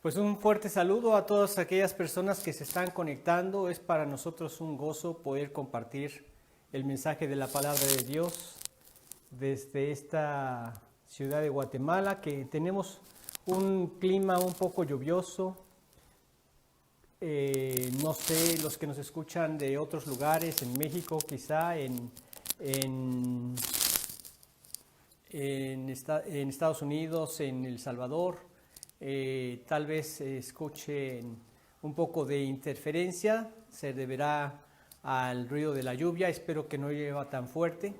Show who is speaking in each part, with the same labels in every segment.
Speaker 1: Pues un fuerte saludo a todas aquellas personas que se están conectando. Es para nosotros un gozo poder compartir el mensaje de la palabra de Dios desde esta ciudad de Guatemala, que tenemos un clima un poco lluvioso. No sé, los que nos escuchan de otros lugares, en México quizá, en Estados Unidos, en El Salvador, tal vez escuchen un poco de interferencia, se deberá al ruido de la lluvia, espero que no llueva tan fuerte,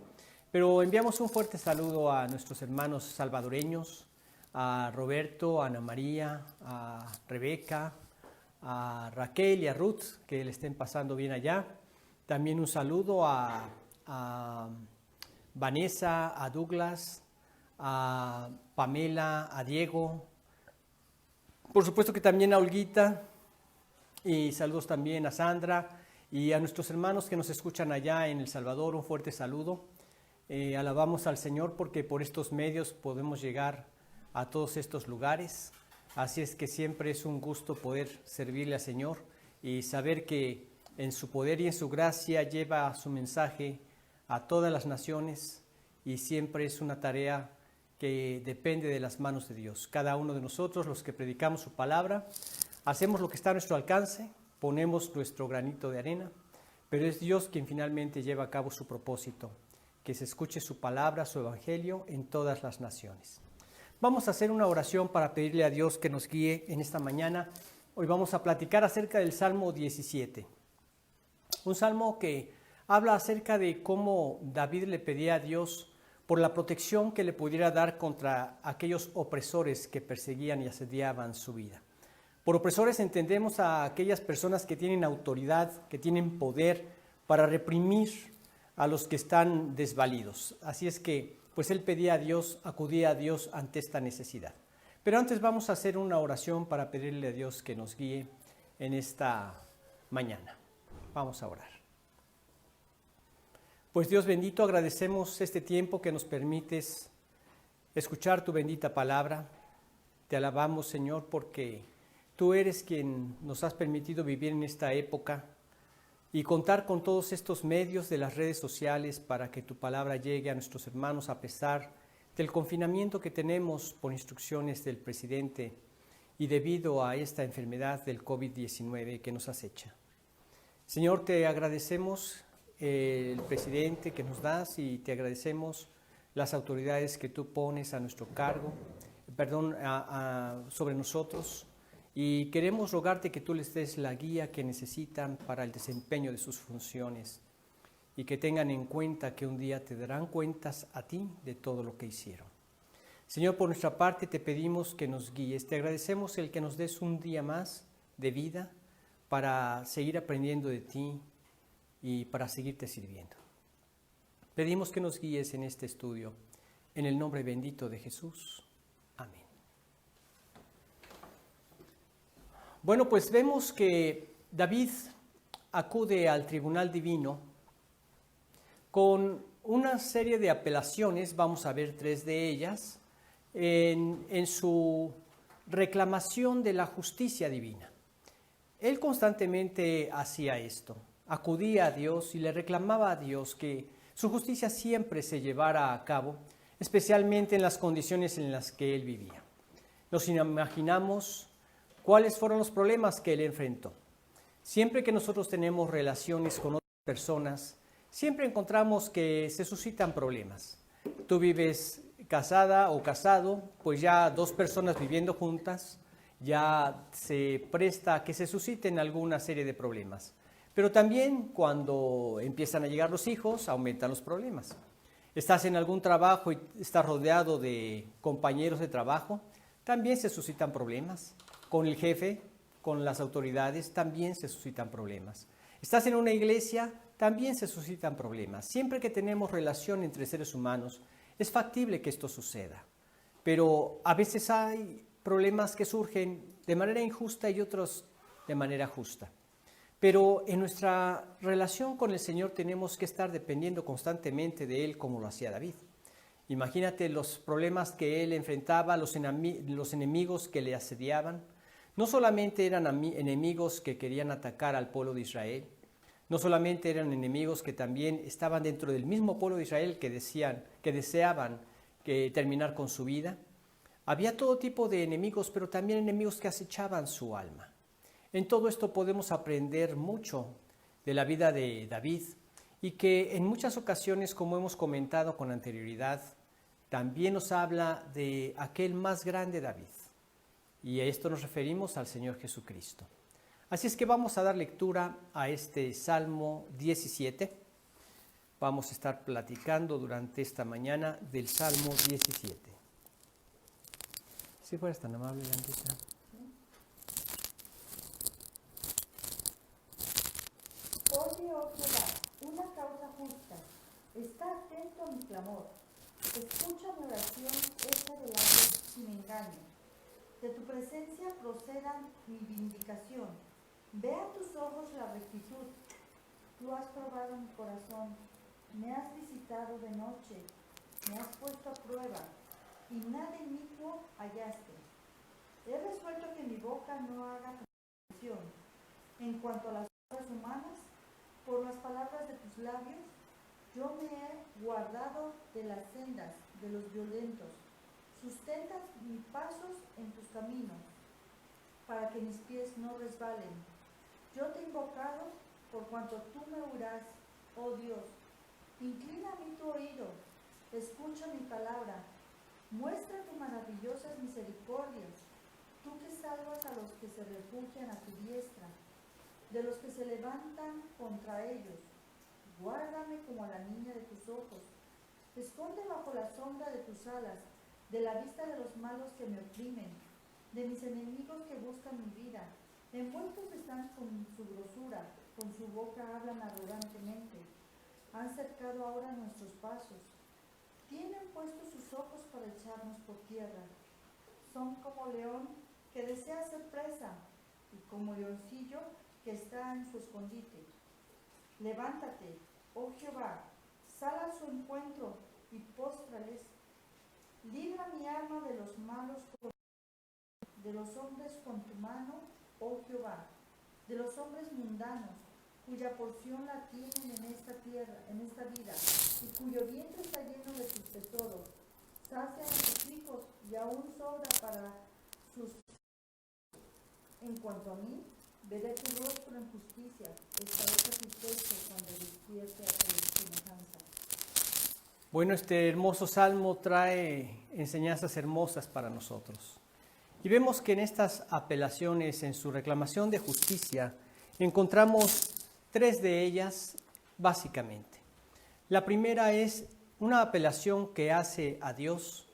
Speaker 1: pero enviamos un fuerte saludo a nuestros hermanos salvadoreños, a Roberto, a Ana María, a Rebeca, a Raquel y a Ruth, que le estén pasando bien allá. También un saludo a Vanessa, a Douglas, a Pamela, a Diego, por supuesto que también a Olguita, y saludos también a Sandra y a nuestros hermanos que nos escuchan allá en El Salvador, un fuerte saludo. Alabamos al Señor porque por estos medios podemos llegar a todos estos lugares, así es que siempre es un gusto poder servirle al Señor y saber que en su poder y en su gracia lleva su mensaje a todas las naciones y siempre es una tarea que depende de las manos de Dios. Cada uno de nosotros, los que predicamos su palabra, hacemos lo que está a nuestro alcance, ponemos nuestro granito de arena, pero es Dios quien finalmente lleva a cabo su propósito, que se escuche su palabra, su evangelio en todas las naciones. Vamos a hacer una oración para pedirle a Dios que nos guíe en esta mañana. Hoy vamos a platicar acerca del Salmo 17, un salmo que habla acerca de cómo David le pedía a Dios por la protección que le pudiera dar contra aquellos opresores que perseguían y asediaban su vida. Por opresores entendemos a aquellas personas que tienen autoridad, que tienen poder para reprimir a los que están desvalidos. Así es que, pues él pedía a Dios, acudía a Dios ante esta necesidad. Pero antes vamos a hacer una oración para pedirle a Dios que nos guíe en esta mañana. Vamos a orar. Pues Dios bendito, agradecemos este tiempo que nos permites escuchar tu bendita palabra. Te alabamos, Señor, porque tú eres quien nos has permitido vivir en esta época y contar con todos estos medios de las redes sociales para que tu palabra llegue a nuestros hermanos a pesar del confinamiento que tenemos por instrucciones del presidente y debido a esta enfermedad del COVID-19 que nos acecha. Señor, te agradecemos el presidente que nos das y te agradecemos las autoridades que tú pones a nuestro cargo, sobre nosotros, y queremos rogarte que tú les des la guía que necesitan para el desempeño de sus funciones y que tengan en cuenta que un día te darán cuentas a ti de todo lo que hicieron. Señor, por nuestra parte te pedimos que nos guíes, te agradecemos el que nos des un día más de vida para seguir aprendiendo de ti y para seguirte sirviendo. Pedimos que nos guíes en este estudio, en el nombre bendito de Jesús. Amén. Bueno, pues vemos que David acude al tribunal divino con una serie de apelaciones, vamos a ver 3 de ellas, en su reclamación de la justicia divina. Él constantemente hacía esto. Acudía a Dios y le reclamaba a Dios que su justicia siempre se llevara a cabo, especialmente en las condiciones en las que él vivía. Nos imaginamos cuáles fueron los problemas que él enfrentó. Siempre que nosotros tenemos relaciones con otras personas, siempre encontramos que se suscitan problemas. Tú vives casada o casado, pues ya 2 personas viviendo juntas, ya se presta a que se susciten alguna serie de problemas. Pero también cuando empiezan a llegar los hijos, aumentan los problemas. Estás en algún trabajo y estás rodeado de compañeros de trabajo, también se suscitan problemas. Con el jefe, con las autoridades, también se suscitan problemas. Estás en una iglesia, también se suscitan problemas. Siempre que tenemos relación entre seres humanos, es factible que esto suceda. Pero a veces hay problemas que surgen de manera injusta y otros de manera justa. Pero en nuestra relación con el Señor tenemos que estar dependiendo constantemente de Él como lo hacía David. Imagínate los problemas que él enfrentaba, los enemigos que le asediaban. No solamente eran enemigos que querían atacar al pueblo de Israel, no solamente eran enemigos que también estaban dentro del mismo pueblo de Israel que deseaban terminar con su vida. Había todo tipo de enemigos, pero también enemigos que acechaban su alma. En todo esto podemos aprender mucho de la vida de David y que en muchas ocasiones, como hemos comentado con anterioridad, también nos habla de aquel más grande David. Y a esto nos referimos al Señor Jesucristo. Así es que vamos a dar lectura a este Salmo 17. Vamos a estar platicando durante esta mañana del Salmo 17. Si fueras tan amable, Blanquita.
Speaker 2: Oye, oh Jehová, una causa justa. Está atento a mi clamor. Escucha mi oración hecha de labios sin engaño. De tu presencia proceda mi vindicación. Vean tus ojos la rectitud. Tú has probado mi corazón. Me has visitado de noche. Me has puesto a prueba. Y nada inicuo hallaste. He resuelto que mi boca no haga transgresión. En cuanto a las obras humanas, por las palabras de tus labios, yo me he guardado de las sendas de los violentos. Sustentas mis pasos en tus caminos, para que mis pies no resbalen. Yo te he invocado por cuanto tú me oirás, oh Dios. Inclina a mí tu oído, escucha mi palabra. Muéstrate maravillosas misericordias, tú que salvas a los que se refugian a tu diestra, de los que se levantan contra ellos. Guárdame como a la niña de tus ojos. Esconde bajo la sombra de tus alas, de la vista de los malos que me oprimen, de mis enemigos que buscan mi vida. Envueltos están con su grosura, con su boca hablan arrogantemente. Han cercado ahora nuestros pasos. Tienen puestos sus ojos para echarnos por tierra. Son como león que desea ser presa, y como leoncillo que está en su escondite. Levántate, oh Jehová, sal a su encuentro y póstrales. Libra mi alma de los malos, de los hombres con tu mano, oh Jehová, de los hombres mundanos, cuya porción la tienen en esta tierra, en esta vida, y cuyo vientre está lleno de sus tesoros. Sacia a sus hijos y aún sobra para sus. En cuanto a mí, veré tu rostro en justicia, estaré satisfecho cuando despierte a tu semejanza.
Speaker 1: Bueno, este hermoso salmo trae enseñanzas hermosas para nosotros. Y vemos que en estas apelaciones, en su reclamación de justicia, encontramos tres de ellas básicamente. La primera es una apelación que hace a Dios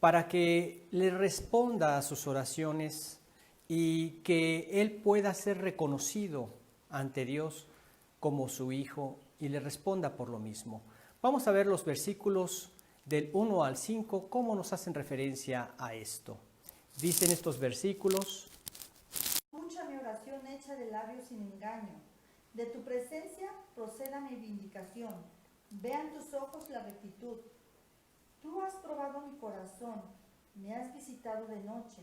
Speaker 1: para que le responda a sus oraciones y que él pueda ser reconocido ante Dios como su hijo y le responda por lo mismo. Vamos a ver los versículos del 1 al 5, cómo nos hacen referencia a esto. Dicen estos versículos:
Speaker 2: Escucha mi oración hecha de labios sin engaño. De tu presencia proceda mi vindicación. Vean tus ojos la rectitud. Tú has probado mi corazón, me has visitado de noche,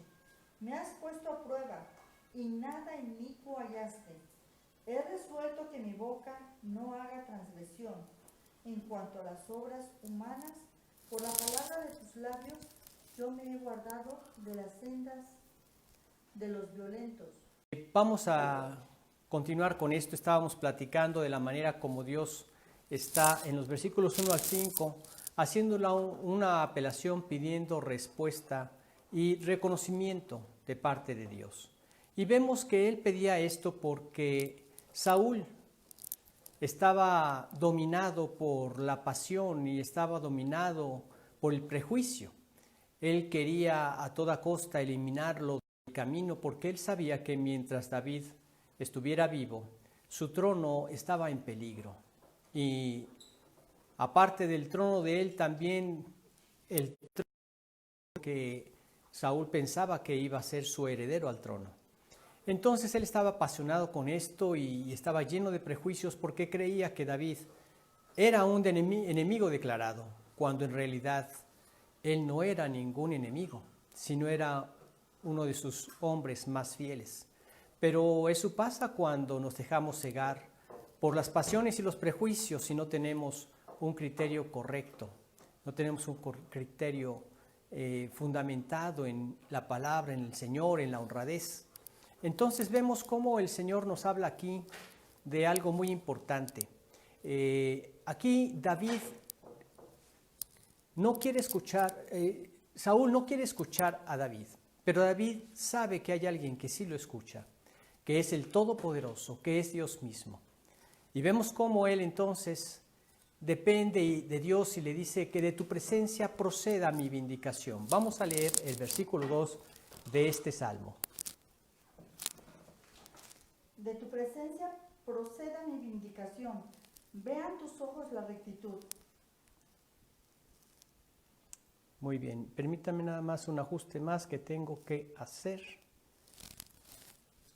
Speaker 2: me has puesto a prueba, y nada inicuo hallaste. He resuelto que mi boca no haga transgresión. En cuanto a las obras humanas, por la palabra de tus labios, yo me he guardado de las sendas de los violentos.
Speaker 1: Vamos a continuar con esto. Estábamos platicando de la manera como Dios está en los versículos 1 al 5, haciendo una apelación, pidiendo respuesta y reconocimiento de parte de Dios. Y vemos que él pedía esto porque Saúl estaba dominado por la pasión y estaba dominado por el prejuicio. Él quería a toda costa eliminarlo del camino porque él sabía que mientras David estuviera vivo, su trono estaba en peligro. Y aparte del trono de él, también el trono que Saúl pensaba que iba a ser su heredero al trono. Entonces él estaba apasionado con esto y estaba lleno de prejuicios porque creía que David era un enemigo declarado, cuando en realidad él no era ningún enemigo, sino era uno de sus hombres más fieles. Pero eso pasa cuando nos dejamos cegar por las pasiones y los prejuicios y no tenemos un criterio correcto, no tenemos un criterio fundamentado en la palabra, en el Señor, en la honradez. Entonces vemos cómo el Señor nos habla aquí de algo muy importante. Aquí David no quiere escuchar, Saúl no quiere escuchar a David, pero David sabe que hay alguien que sí lo escucha, que es el Todopoderoso, que es Dios mismo. Y vemos cómo él entonces depende de Dios y le dice que de tu presencia proceda mi vindicación. Vamos a leer el versículo 2 de este salmo.
Speaker 2: De tu presencia proceda mi vindicación. Vean tus ojos la rectitud.
Speaker 1: Muy bien, permítame nada más un ajuste más que tengo que hacer.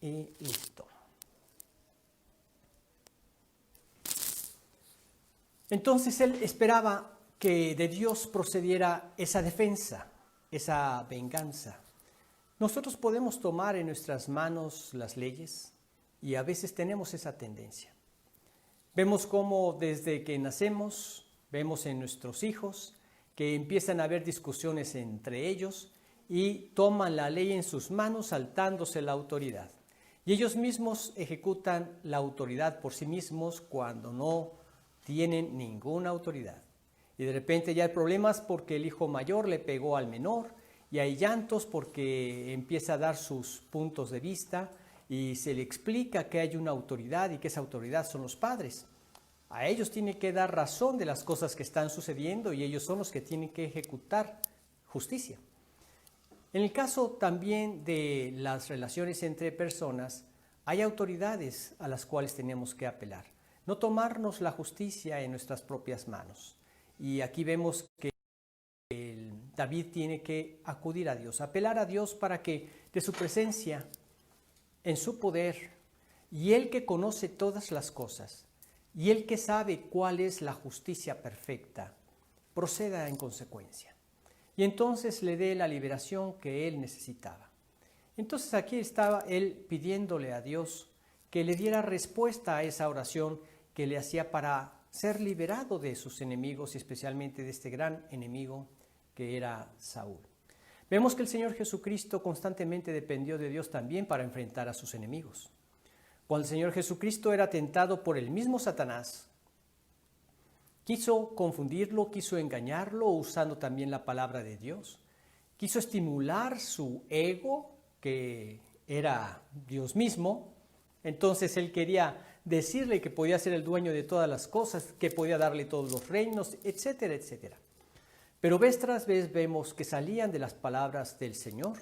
Speaker 1: Y listo. Entonces él esperaba que de Dios procediera esa defensa, esa venganza. Nosotros podemos tomar en nuestras manos las leyes y a veces tenemos esa tendencia. Vemos cómo desde que nacemos, vemos en nuestros hijos que empiezan a haber discusiones entre ellos y toman la ley en sus manos saltándose la autoridad. Y ellos mismos ejecutan la autoridad por sí mismos cuando no tienen ninguna autoridad. Y de repente ya hay problemas porque el hijo mayor le pegó al menor y hay llantos porque empieza a dar sus puntos de vista y se le explica que hay una autoridad y que esa autoridad son los padres. A ellos tiene que dar razón de las cosas que están sucediendo y ellos son los que tienen que ejecutar justicia. En el caso también de las relaciones entre personas, hay autoridades a las cuales tenemos que apelar. No tomarnos la justicia en nuestras propias manos. Y aquí vemos que David tiene que acudir a Dios, apelar a Dios para que de su presencia, en su poder, y Él que conoce todas las cosas, y Él que sabe cuál es la justicia perfecta, proceda en consecuencia. Y entonces le dé la liberación que Él necesitaba. Entonces aquí estaba Él pidiéndole a Dios que le diera respuesta a esa oración que le hacía para ser liberado de sus enemigos y especialmente de este gran enemigo que era Saúl. Vemos que el Señor Jesucristo constantemente dependió de Dios también para enfrentar a sus enemigos. Cuando el Señor Jesucristo era tentado por el mismo Satanás, quiso confundirlo, quiso engañarlo usando también la palabra de Dios. Quiso estimular su ego, que era Dios mismo. Entonces él quería decirle que podía ser el dueño de todas las cosas, que podía darle todos los reinos, etcétera, etcétera. Pero vez tras vez vemos que salían de las palabras del Señor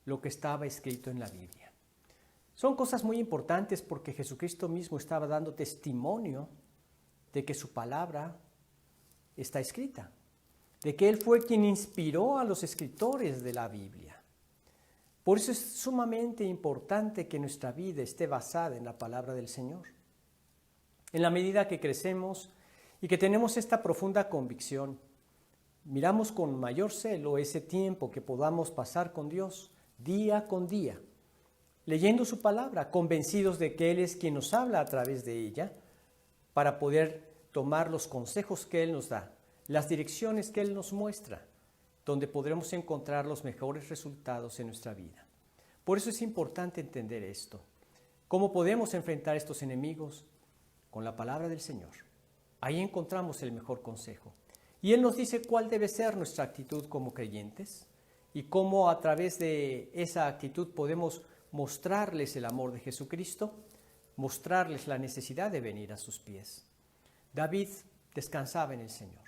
Speaker 1: lo que estaba escrito en la Biblia. Son cosas muy importantes porque Jesucristo mismo estaba dando testimonio de que su palabra está escrita, de que Él fue quien inspiró a los escritores de la Biblia. Por eso es sumamente importante que nuestra vida esté basada en la palabra del Señor. En la medida que crecemos y que tenemos esta profunda convicción, miramos con mayor celo ese tiempo que podamos pasar con Dios día con día, leyendo su palabra, convencidos de que Él es quien nos habla a través de ella, para poder tomar los consejos que Él nos da, las direcciones que Él nos muestra, donde podremos encontrar los mejores resultados en nuestra vida. Por eso es importante entender esto. ¿Cómo podemos enfrentar estos enemigos? Con la palabra del Señor. Ahí encontramos el mejor consejo. Y Él nos dice cuál debe ser nuestra actitud como creyentes y cómo a través de esa actitud podemos mostrarles el amor de Jesucristo, mostrarles la necesidad de venir a sus pies. David descansaba en el Señor.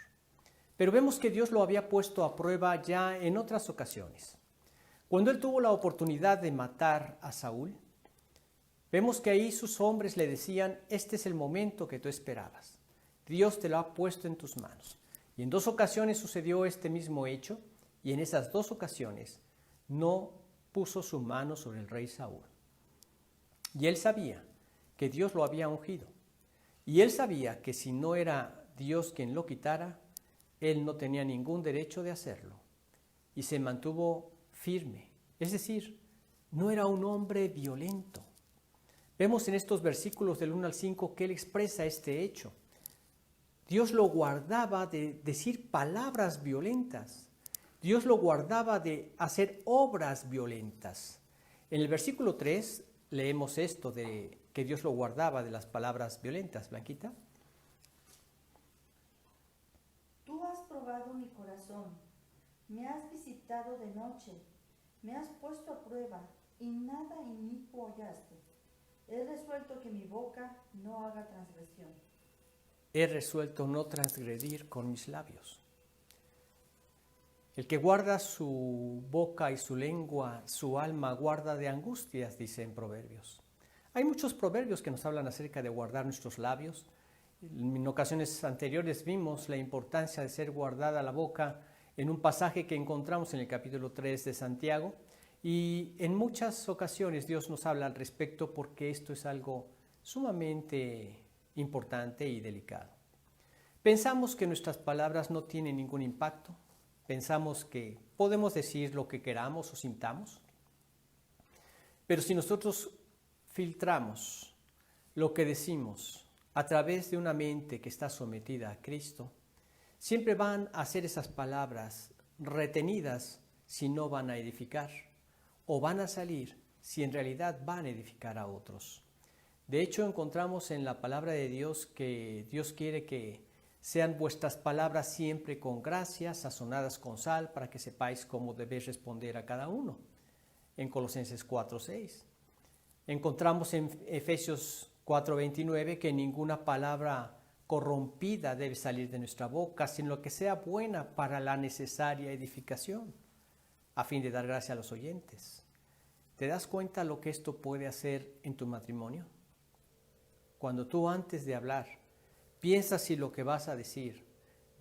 Speaker 1: Pero vemos que Dios lo había puesto a prueba ya en otras ocasiones. Cuando él tuvo la oportunidad de matar a Saúl, vemos que ahí sus hombres le decían, este es el momento que tú esperabas. Dios te lo ha puesto en tus manos. Y en 2 ocasiones sucedió este mismo hecho, y en esas 2 ocasiones no puso su mano sobre el rey Saúl. Y él sabía que Dios lo había ungido. Y él sabía que si no era Dios quien lo quitara, él no tenía ningún derecho de hacerlo. Y se mantuvo firme, Es decir, no era un hombre violento. Vemos en estos versículos del 1 al 5 que él expresa este hecho. Dios lo guardaba de decir palabras violentas. Dios lo guardaba de hacer obras violentas. En el versículo 3 leemos esto de que Dios lo guardaba de las palabras violentas. Blanquita.
Speaker 2: Tú has probado mi corazón, me has visitado de noche, me has puesto a prueba y nada inicuo hallaste. He resuelto que mi boca no haga transgresión.
Speaker 1: He resuelto no transgredir con mis labios. El que guarda su boca y su lengua, su alma guarda de angustias, dice en Proverbios. Hay muchos proverbios que nos hablan acerca de guardar nuestros labios. En ocasiones anteriores vimos la importancia de ser guardada la boca en un pasaje que encontramos en el capítulo 3 de Santiago. Y en muchas ocasiones Dios nos habla al respecto porque esto es algo sumamente importante y delicado. Pensamos que nuestras palabras no tienen ningún impacto. Pensamos que podemos decir lo que queramos o sintamos. Pero si nosotros filtramos lo que decimos a través de una mente que está sometida a Cristo, siempre van a ser esas palabras retenidas si no van a edificar, o van a salir si en realidad van a edificar a otros. De hecho, encontramos en la palabra de Dios que Dios quiere que sean vuestras palabras siempre con gracia, sazonadas con sal, para que sepáis cómo debéis responder a cada uno. En Colosenses 4:6. Encontramos en Efesios 4:29 que ninguna palabra corrompida debe salir de nuestra boca, sino que sea buena para la necesaria edificación, a fin de dar gracia a los oyentes. ¿Te das cuenta lo que esto puede hacer en tu matrimonio? Cuando tú antes de hablar piensas si lo que vas a decir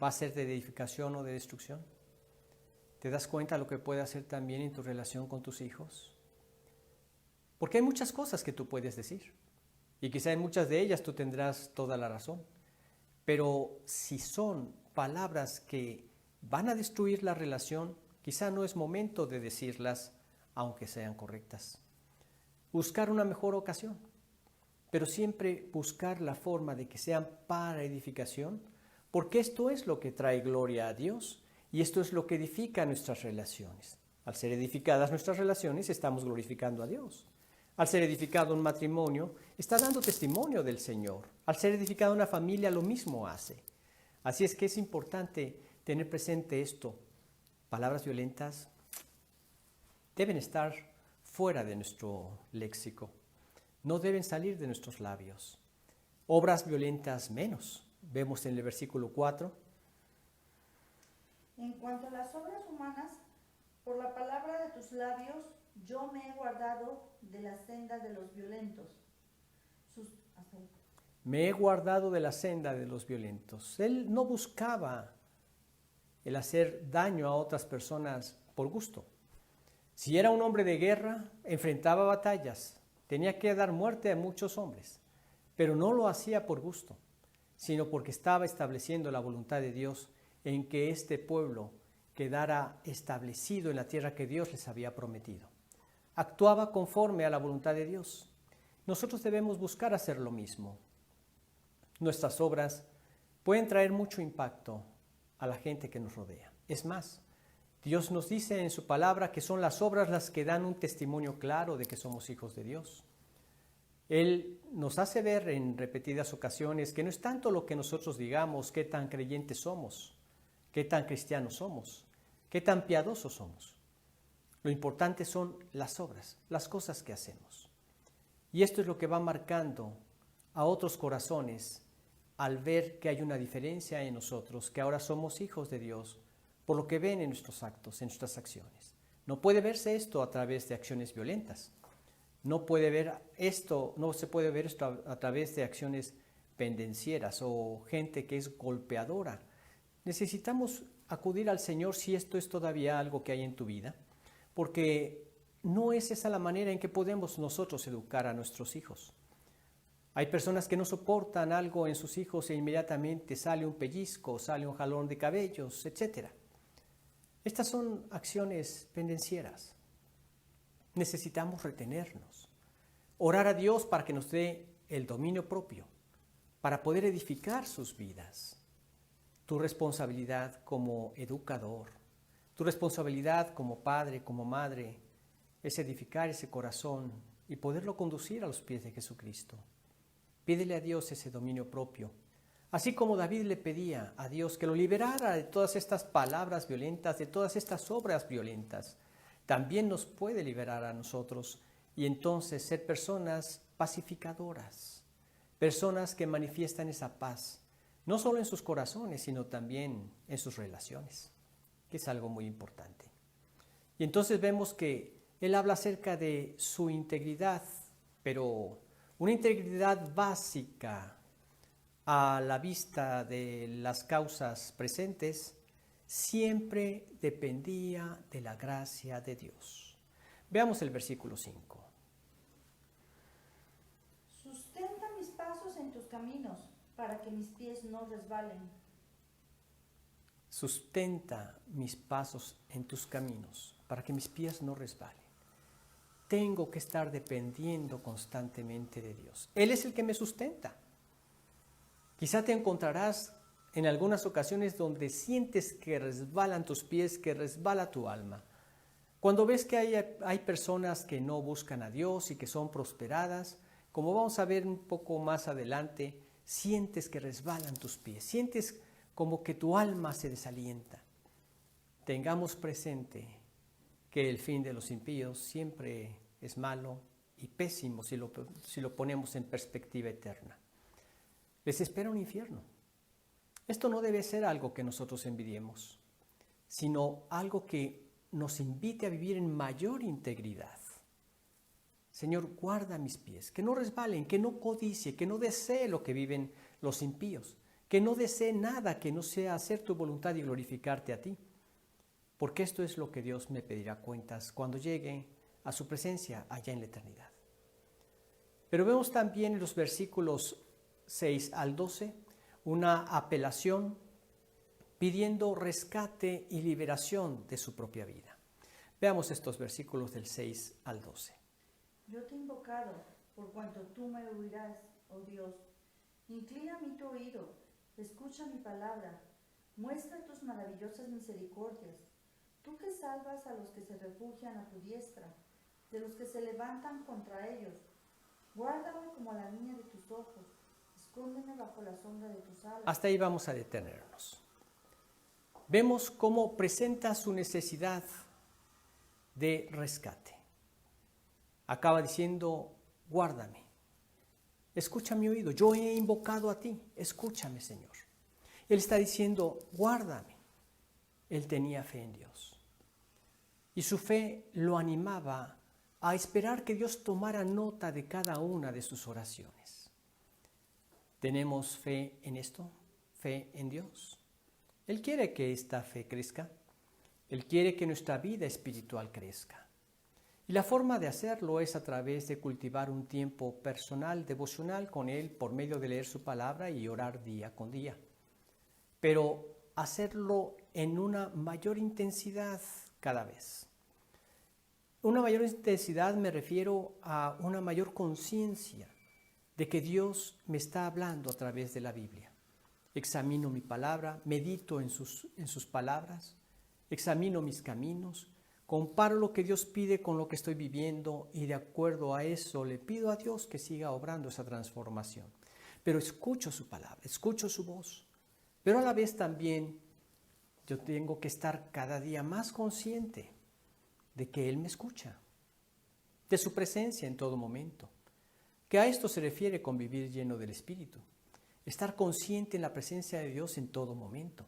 Speaker 1: va a ser de edificación o de destrucción. ¿Te das cuenta lo que puede hacer también en tu relación con tus hijos? Porque hay muchas cosas que tú puedes decir y quizá en muchas de ellas tú tendrás toda la razón. Pero si son palabras que van a destruir la relación, quizá no es momento de decirlas aunque sean correctas. Buscar una mejor ocasión, pero siempre buscar la forma de que sean para edificación, porque esto es lo que trae gloria a Dios y esto es lo que edifica nuestras relaciones. Al ser edificadas nuestras relaciones, estamos glorificando a Dios. Al ser edificado un matrimonio, está dando testimonio del Señor. Al ser edificada una familia, lo mismo hace. Así es que es importante tener presente esto. Palabras violentas deben estar fuera de nuestro léxico. No deben salir de nuestros labios. Obras violentas menos. Vemos en el versículo 4.
Speaker 2: En cuanto a las obras humanas, por la palabra de tus labios, yo me he guardado de la senda de los violentos.
Speaker 1: Me he guardado de la senda de los violentos. Él no buscaba el hacer daño a otras personas por gusto. Si era un hombre de guerra, enfrentaba batallas, tenía que dar muerte a muchos hombres, pero no lo hacía por gusto, sino porque estaba estableciendo la voluntad de Dios en que este pueblo quedara establecido en la tierra que Dios les había prometido. Actuaba conforme a la voluntad de Dios. Nosotros debemos buscar hacer lo mismo. Nuestras obras pueden traer mucho impacto a la gente que nos rodea. Es más, Dios nos dice en su palabra que son las obras las que dan un testimonio claro de que somos hijos de Dios. Él nos hace ver en repetidas ocasiones que no es tanto lo que nosotros digamos, qué tan creyentes somos, qué tan cristianos somos, qué tan piadosos somos. Lo importante son las obras, las cosas que hacemos. Y esto es lo que va marcando a otros corazones al ver que hay una diferencia en nosotros, que ahora somos hijos de Dios, por lo que ven en nuestros actos, en nuestras acciones. No puede verse esto a través de acciones violentas. No se puede ver esto a través de acciones pendencieras o gente que es golpeadora. Necesitamos acudir al Señor si esto es todavía algo que hay en tu vida, porque no es esa la manera en que podemos nosotros educar a nuestros hijos. Hay personas que no soportan algo en sus hijos e inmediatamente sale un pellizco, sale un jalón de cabellos, etc. Estas son acciones pendencieras. necesitamos retenernos. Orar a Dios para que nos dé el dominio propio, para poder edificar sus vidas. Tu responsabilidad como educador, tu responsabilidad como padre, como madre, es edificar ese corazón y poderlo conducir a los pies de Jesucristo. Pídele a Dios ese dominio propio. Así como David le pedía a Dios que lo liberara de todas estas palabras violentas, de todas estas obras violentas, también nos puede liberar a nosotros y entonces ser personas pacificadoras, personas que manifiestan esa paz, no solo en sus corazones, sino también en sus relaciones, que es algo muy importante. Y entonces vemos que él habla acerca de su integridad, pero una integridad básica a la vista de las causas presentes, siempre dependía de la gracia de Dios. Veamos el versículo 5.
Speaker 2: Sustenta mis pasos en tus caminos, para que mis pies no resbalen.
Speaker 1: Sustenta mis pasos en tus caminos, para que mis pies no resbalen. Tengo que estar dependiendo constantemente de Dios. Él es el que me sustenta. Quizá te encontrarás en algunas ocasiones donde sientes que resbalan tus pies, que resbala tu alma. Cuando ves que hay personas que no buscan a Dios y que son prosperadas, como vamos a ver un poco más adelante, sientes que resbalan tus pies, sientes como que tu alma se desalienta. Tengamos presente que el fin de los impíos siempre es malo y pésimo si lo ponemos en perspectiva eterna. Les espera un infierno. Esto no debe ser algo que nosotros envidiemos, sino algo que nos invite a vivir en mayor integridad. Señor, guarda mis pies, que no resbalen, que no codicie, que no desee lo que viven los impíos, que no desee nada que no sea hacer tu voluntad y glorificarte a ti. Porque esto es lo que Dios me pedirá cuentas cuando llegue a su presencia allá en la eternidad. Pero vemos también en los versículos 6 al 12 una apelación pidiendo rescate y liberación de su propia vida. Veamos estos versículos del 6 al 12.
Speaker 2: Yo te he invocado, por cuanto tú me oirás, oh Dios. Inclina a mí tu oído, escucha mi palabra, muestra tus maravillosas misericordias. Tú que salvas a los que se refugian a tu diestra, de los que se levantan contra ellos. Guárdame como la niña de tus ojos, escóndeme bajo la sombra de tus alas.
Speaker 1: Hasta ahí vamos a detenernos. Vemos cómo presenta su necesidad de rescate. Acaba diciendo, guárdame, escucha mi oído, yo he invocado a ti, escúchame, Señor. Él está diciendo, guárdame. Él tenía fe en Dios. Y su fe lo animaba a esperar que Dios tomara nota de cada una de sus oraciones. ¿Tenemos fe en esto? ¿Fe en Dios? Él quiere que esta fe crezca. Él quiere que nuestra vida espiritual crezca. Y la forma de hacerlo es a través de cultivar un tiempo personal, devocional con Él por medio de leer su palabra y orar día con día. Pero hacerlo en una mayor intensidad cada vez. Una mayor intensidad me refiero a una mayor conciencia de que Dios me está hablando a través de la Biblia. Examino mi palabra, medito en sus palabras, examino mis caminos, comparo lo que Dios pide con lo que estoy viviendo y de acuerdo a eso le pido a Dios que siga obrando esa transformación. Pero escucho su palabra, escucho su voz, pero a la vez también yo tengo que estar cada día más consciente de que Él me escucha, de su presencia en todo momento. Que a esto se refiere con vivir lleno del Espíritu. Estar consciente en la presencia de Dios en todo momento.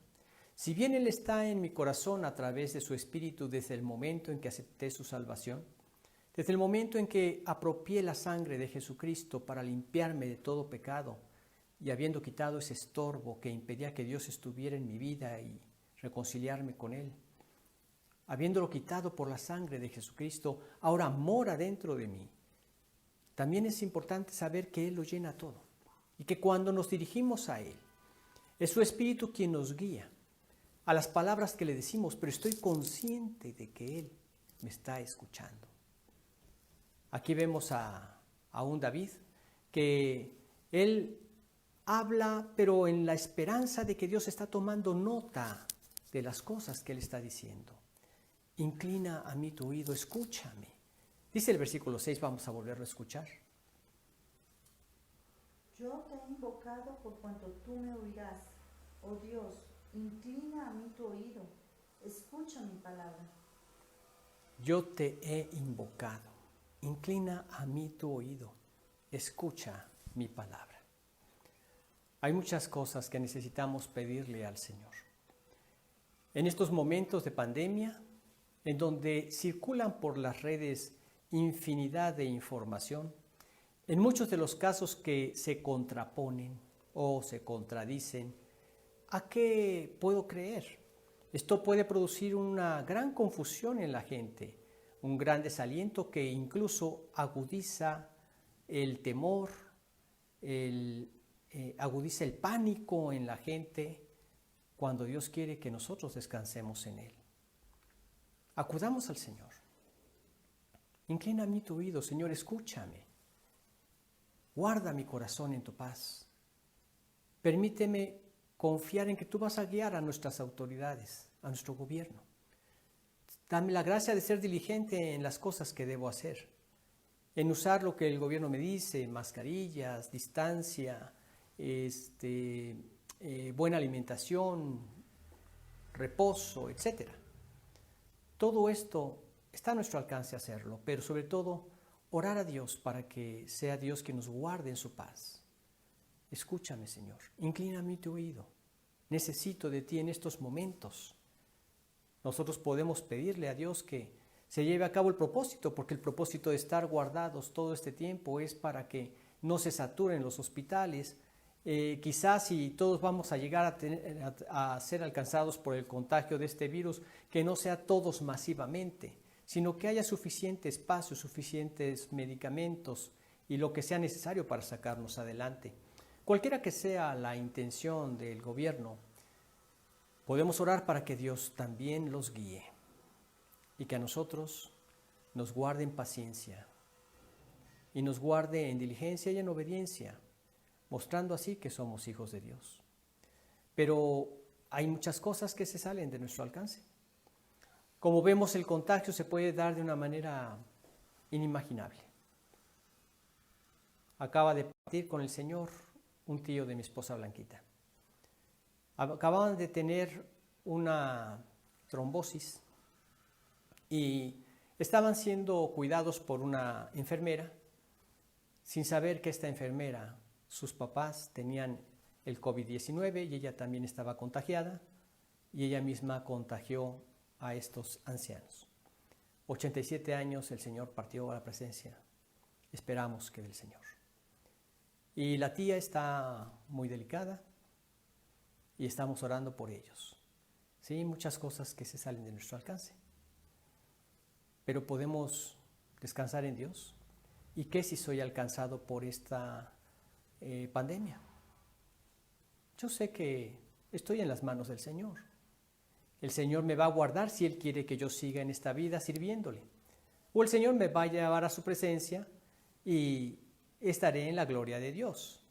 Speaker 1: Si bien Él está en mi corazón a través de su Espíritu desde el momento en que acepté su salvación, desde el momento en que apropié la sangre de Jesucristo para limpiarme de todo pecado y habiendo quitado ese estorbo que impedía que Dios estuviera en mi vida y reconciliarme con Él, habiéndolo quitado por la sangre de Jesucristo, ahora mora dentro de mí. También es importante saber que Él lo llena todo y que cuando nos dirigimos a Él, es su Espíritu quien nos guía a las palabras que le decimos, pero estoy consciente de que Él me está escuchando. Aquí vemos a un David que él habla, pero en la esperanza de que Dios está tomando nota de las cosas que él está diciendo. Inclina a mí tu oído, escúchame. Dice el versículo 6, vamos a volverlo a escuchar.
Speaker 2: Yo te he invocado por cuanto tú me oirás. Oh Dios, inclina a mí tu oído, escucha mi palabra.
Speaker 1: Yo te he invocado, inclina a mí tu oído, escucha mi palabra. Hay muchas cosas que necesitamos pedirle al Señor. En estos momentos de pandemia, en donde circulan por las redes infinidad de información, en muchos de los casos que se contraponen o se contradicen, ¿a qué puedo creer? Esto puede producir una gran confusión en la gente, un gran desaliento que incluso agudiza el temor, agudiza el pánico en la gente cuando Dios quiere que nosotros descansemos en Él. Acudamos al Señor. Inclina a mí tu oído, Señor, escúchame. Guarda mi corazón en tu paz. Permíteme confiar en que tú vas a guiar a nuestras autoridades, a nuestro gobierno. Dame la gracia de ser diligente en las cosas que debo hacer, en usar lo que el gobierno me dice, mascarillas, distancia, buena alimentación, reposo, etc. Todo esto está a nuestro alcance hacerlo, pero sobre todo orar a Dios para que sea Dios quien nos guarde en su paz. Escúchame, Señor, inclina a mí tu oído. Necesito de ti en estos momentos. Nosotros podemos pedirle a Dios que se lleve a cabo el propósito, porque el propósito de estar guardados todo este tiempo es para que no se saturen los hospitales. Quizás si todos vamos a llegar a ser alcanzados por el contagio de este virus, que no sea todos masivamente, sino que haya suficiente espacio, suficientes medicamentos y lo que sea necesario para sacarnos adelante. Cualquiera que sea la intención del gobierno, podemos orar para que Dios también los guíe y que a nosotros nos guarde en paciencia y nos guarde en diligencia y en obediencia, mostrando así que somos hijos de Dios. Pero hay muchas cosas que se salen de nuestro alcance. Como vemos, el contagio se puede dar de una manera inimaginable. Acaba de partir con el Señor un tío de mi esposa Blanquita. Acababan de tener una trombosis y estaban siendo cuidados por una enfermera, sin saber que esta enfermera, sus papás tenían el COVID-19 y ella también estaba contagiada y ella misma contagió a estos ancianos. 87 años, el Señor partió a la presencia, esperamos que del Señor. Y la tía está muy delicada y estamos orando por ellos. Sí, muchas cosas que se salen de nuestro alcance. Pero podemos descansar en Dios. ¿Y qué si soy alcanzado por esta pandemia? Yo sé que estoy en las manos del Señor. El Señor me va a guardar si Él quiere que yo siga en esta vida sirviéndole. O el Señor me va a llevar a su presencia y estaré en la gloria de Dios.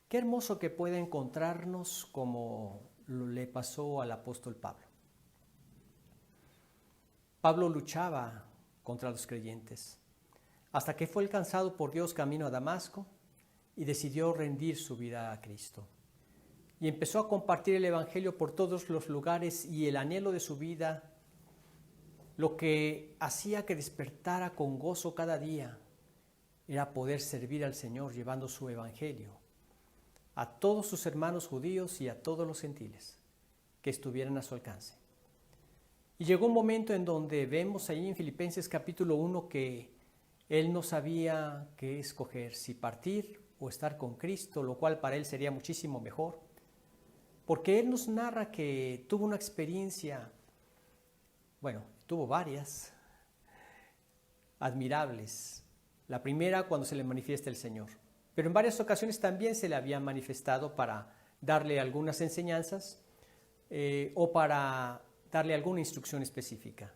Speaker 1: Qué hermoso que pueda encontrarnos como le pasó al apóstol Pablo. Pablo luchaba contra los creyentes hasta que fue alcanzado por Dios camino a Damasco y decidió rendir su vida a Cristo. Y empezó a compartir el Evangelio por todos los lugares y el anhelo de su vida, lo que hacía que despertara con gozo cada día, era poder servir al Señor llevando su Evangelio a todos sus hermanos judíos y a todos los gentiles que estuvieran a su alcance. Y llegó un momento en donde vemos ahí en Filipenses capítulo 1 que él no sabía qué escoger, si partir o estar con Cristo, lo cual para él sería muchísimo mejor, porque él nos narra que tuvo una experiencia, bueno, tuvo varias, admirables. La primera cuando se le manifiesta el Señor, pero en varias ocasiones también se le había manifestado para darle algunas enseñanzas o para darle alguna instrucción específica.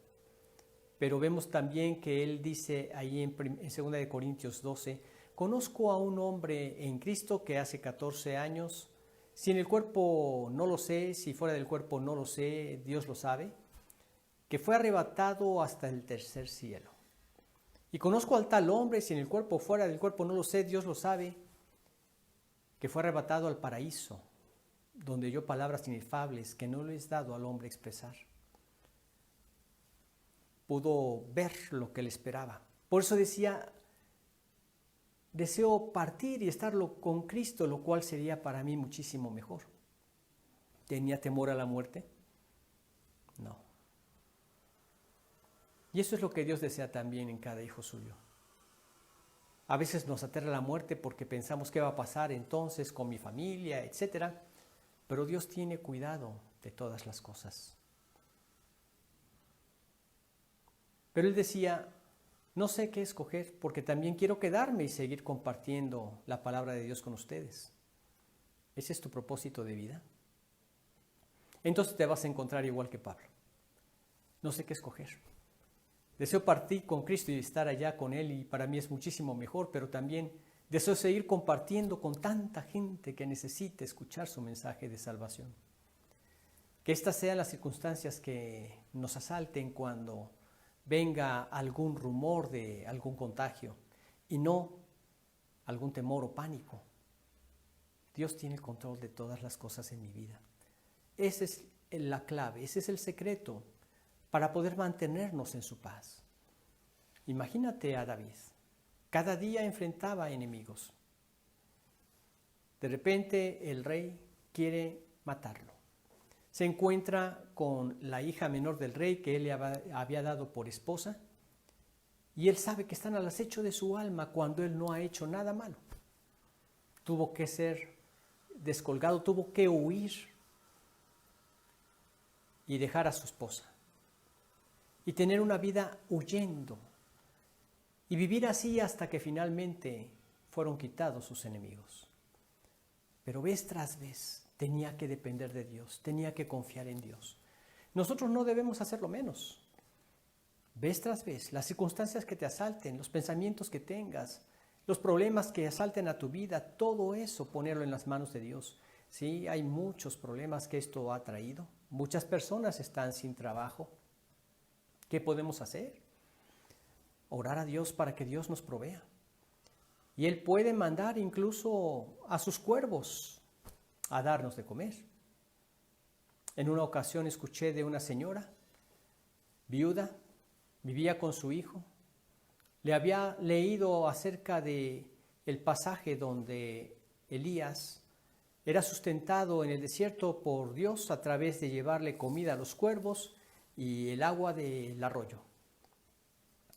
Speaker 1: pero vemos también que él dice ahí en 2 de Corintios 12, conozco a un hombre en Cristo que hace 14 años, si en el cuerpo no lo sé, si fuera del cuerpo no lo sé, Dios lo sabe, que fue arrebatado hasta el tercer cielo. Y conozco al tal hombre, si en el cuerpo fuera del cuerpo no lo sé, Dios lo sabe, que fue arrebatado al paraíso, donde oyó palabras inefables que no le es dado al hombre expresar. Pudo ver lo que le esperaba. Por eso decía, deseo partir y estarlo con Cristo, lo cual sería para mí muchísimo mejor. ¿Tenía temor a la muerte? No. Y eso es lo que Dios desea también en cada hijo suyo. A veces nos aterra la muerte porque pensamos qué va a pasar entonces con mi familia, etc. Pero Dios tiene cuidado de todas las cosas. Pero él decía, no sé qué escoger porque también quiero quedarme y seguir compartiendo la palabra de Dios con ustedes. ¿Ese es tu propósito de vida? Entonces te vas a encontrar igual que Pablo. No sé qué escoger. Deseo partir con Cristo y estar allá con Él y para mí es muchísimo mejor, pero también deseo seguir compartiendo con tanta gente que necesita escuchar su mensaje de salvación. Que estas sean las circunstancias que nos asalten cuando venga algún rumor de algún contagio y no algún temor o pánico. Dios tiene el control de todas las cosas en mi vida. Esa es la clave, ese es el secreto para poder mantenernos en su paz. Imagínate a David. Cada día enfrentaba enemigos. De repente el rey quiere matarlo. Se encuentra con la hija menor del rey que él le había dado por esposa y él sabe que están al acecho de su alma cuando él no ha hecho nada malo. Tuvo que ser descolgado, tuvo que huir y dejar a su esposa y tener una vida huyendo y vivir así hasta que finalmente fueron quitados sus enemigos. Pero vez tras vez tenía que depender de Dios, tenía que confiar en Dios. Nosotros no debemos hacerlo menos. Vez tras vez, las circunstancias que te asalten, los pensamientos que tengas, los problemas que asalten a tu vida, todo eso ponerlo en las manos de Dios. Sí, hay muchos problemas que esto ha traído. Muchas personas están sin trabajo. ¿Qué podemos hacer? Orar a Dios para que Dios nos provea. Y Él puede mandar incluso a sus cuervos a darnos de comer. En una ocasión escuché de una señora, viuda, vivía con su hijo. Le había leído acerca de el pasaje donde Elías era sustentado en el desierto por Dios a través de llevarle comida a los cuervos y el agua del arroyo.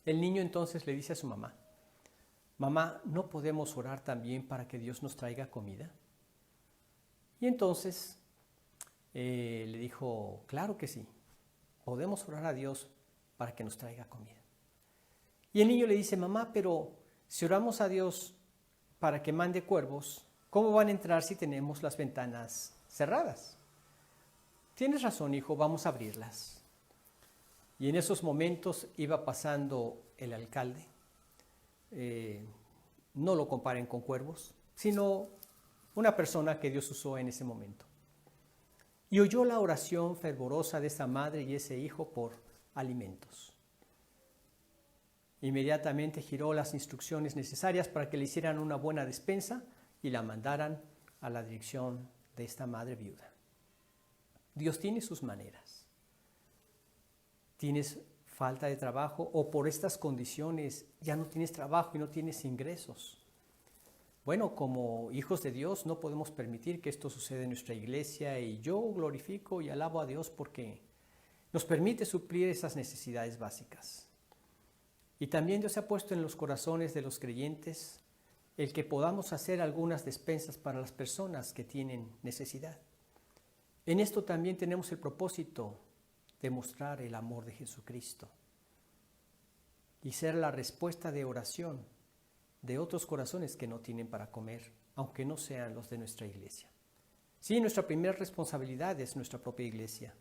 Speaker 1: El niño entonces le dice a su mamá, mamá, ¿no podemos orar también para que Dios nos traiga comida? Y entonces le dijo, claro que sí, podemos orar a Dios para que nos traiga comida. Y el niño le dice, mamá, pero si oramos a Dios para que mande cuervos, ¿cómo van a entrar si tenemos las ventanas cerradas? Tienes razón, hijo, vamos a abrirlas. Y en esos momentos iba pasando el alcalde. No lo comparen con cuervos, sino una persona que Dios usó en ese momento. Y oyó la oración fervorosa de esa madre y ese hijo por alimentos. Inmediatamente giró las instrucciones necesarias para que le hicieran una buena despensa y la mandaran a la dirección de esta madre viuda. Dios tiene sus maneras. Tienes falta de trabajo o por estas condiciones ya no tienes trabajo y no tienes ingresos. Bueno, como hijos de Dios no podemos permitir que esto suceda en nuestra iglesia y yo glorifico y alabo a Dios porque nos permite suplir esas necesidades básicas. Y también Dios ha puesto en los corazones de los creyentes el que podamos hacer algunas despensas para las personas que tienen necesidad. En esto también tenemos el propósito de mostrar el amor de Jesucristo y ser la respuesta de oración de otros corazones que no tienen para comer, aunque no sean los de nuestra iglesia. Sí, nuestra primera responsabilidad es nuestra propia iglesia,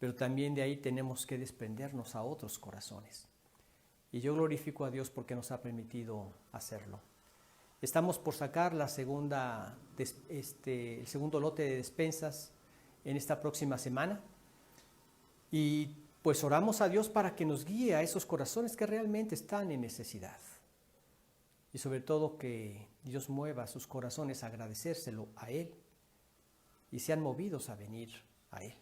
Speaker 1: pero también de ahí tenemos que desprendernos a otros corazones. Y yo glorifico a Dios porque nos ha permitido hacerlo. Estamos por sacar el segundo lote de despensas en esta próxima semana. Y pues oramos a Dios para que nos guíe a esos corazones que realmente están en necesidad. Y sobre todo que Dios mueva sus corazones a agradecérselo a Él y sean movidos a venir a Él.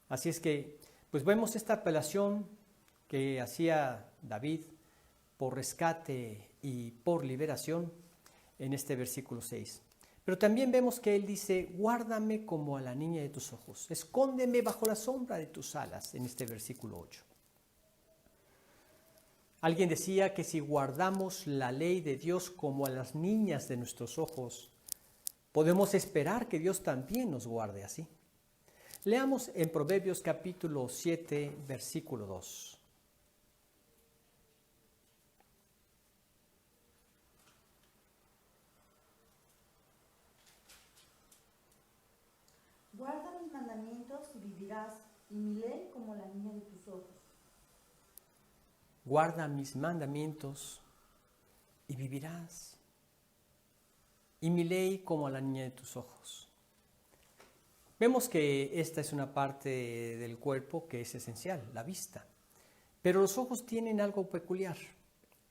Speaker 1: Así es que pues vemos esta apelación que hacía David por rescate y por liberación en este versículo 6. Pero también vemos que él dice, guárdame como a la niña de tus ojos, escóndeme bajo la sombra de tus alas, en este versículo 8. Alguien decía que si guardamos la ley de Dios como a las niñas de nuestros ojos, podemos esperar que Dios también nos guarde así. Leamos en Proverbios capítulo 7, versículo 2.
Speaker 2: Guarda mis mandamientos y vivirás, y mi ley como la niña de tus ojos.
Speaker 1: Guarda mis mandamientos y vivirás, y mi ley como a la niña de tus ojos. Vemos que esta es una parte del cuerpo que es esencial, la vista. Pero los ojos tienen algo peculiar.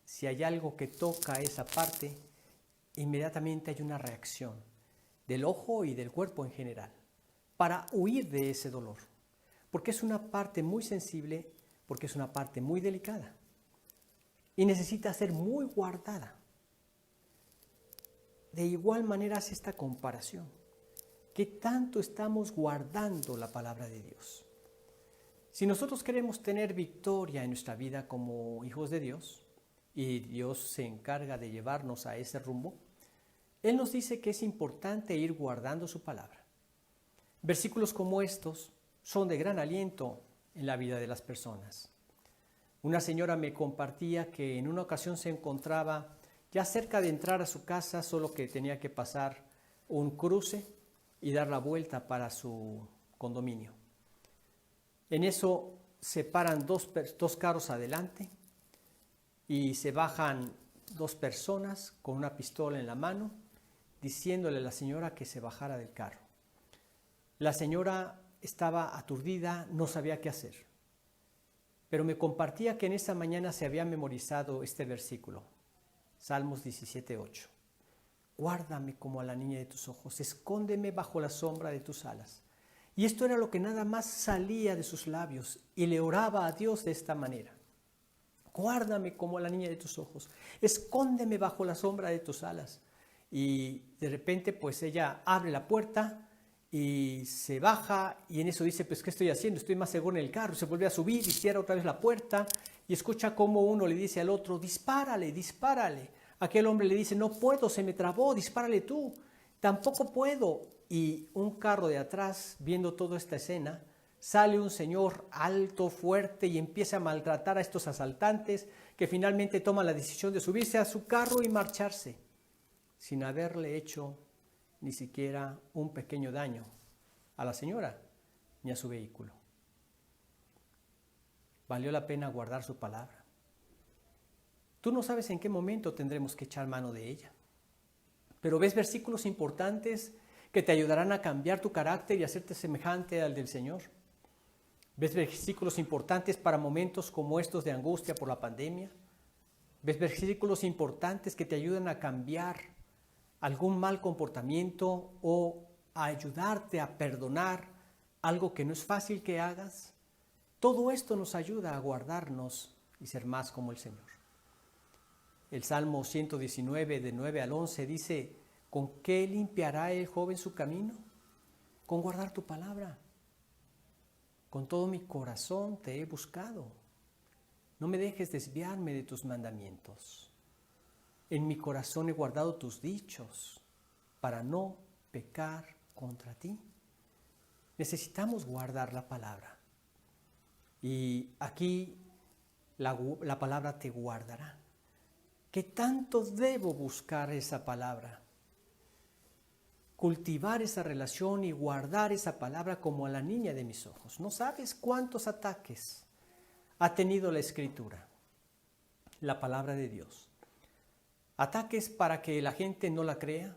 Speaker 1: Si hay algo que toca esa parte, inmediatamente hay una reacción del ojo y del cuerpo en general para huir de ese dolor. Porque es una parte muy sensible, porque es una parte muy delicada y necesita ser muy guardada. De igual manera hace esta comparación. ¿Qué tanto estamos guardando la palabra de Dios? Si nosotros queremos tener victoria en nuestra vida como hijos de Dios, y Dios se encarga de llevarnos a ese rumbo, Él nos dice que es importante ir guardando su palabra. Versículos como estos son de gran aliento en la vida de las personas. Una señora me compartía que en una ocasión se encontraba ya cerca de entrar a su casa, solo que tenía que pasar un cruce y dar la vuelta para su condominio. En eso se paran dos carros adelante y se bajan dos personas con una pistola en la mano, diciéndole a la señora que se bajara del carro. La señora estaba aturdida, no sabía qué hacer. Pero me compartía que en esa mañana se había memorizado este versículo, Salmos 17:8. Guárdame como a la niña de tus ojos, escóndeme bajo la sombra de tus alas. Y esto era lo que nada más salía de sus labios y le oraba a Dios de esta manera. Guárdame como a la niña de tus ojos, escóndeme bajo la sombra de tus alas. Y de repente pues ella abre la puerta y se baja y en eso dice, pues ¿qué estoy haciendo? Estoy más seguro en el carro. Se vuelve a subir y cierra otra vez la puerta y escucha cómo uno le dice al otro, dispárale, dispárale. Aquel hombre le dice, no puedo, se me trabó, dispárale tú. Tampoco puedo. Y un carro de atrás, viendo toda esta escena, sale un señor alto, fuerte y empieza a maltratar a estos asaltantes que finalmente toman la decisión de subirse a su carro y marcharse sin haberle hecho ni siquiera un pequeño daño a la señora ni a su vehículo. ¿Valió la pena guardar su palabra? Tú no sabes en qué momento tendremos que echar mano de ella. Pero ves versículos importantes que te ayudarán a cambiar tu carácter y hacerte semejante al del Señor. ¿Ves versículos importantes para momentos como estos de angustia por la pandemia? ¿Ves versículos importantes que te ayudan a cambiar algún mal comportamiento o a ayudarte a perdonar algo que no es fácil que hagas? Todo esto nos ayuda a guardarnos y ser más como el Señor. El Salmo 119, de 9 al 11, dice, ¿con qué limpiará el joven su camino? Con guardar tu palabra. Con todo mi corazón te he buscado. No me dejes desviarme de tus mandamientos. En mi corazón he guardado tus dichos para no pecar contra ti. Necesitamos guardar la palabra. Y aquí la palabra te guardará. ¿Qué tanto debo buscar esa palabra? cultivar esa relación y guardar esa palabra como a la niña de mis ojos. No sabes cuántos ataques ha tenido la Escritura, la palabra de Dios. Ataques para que la gente no la crea,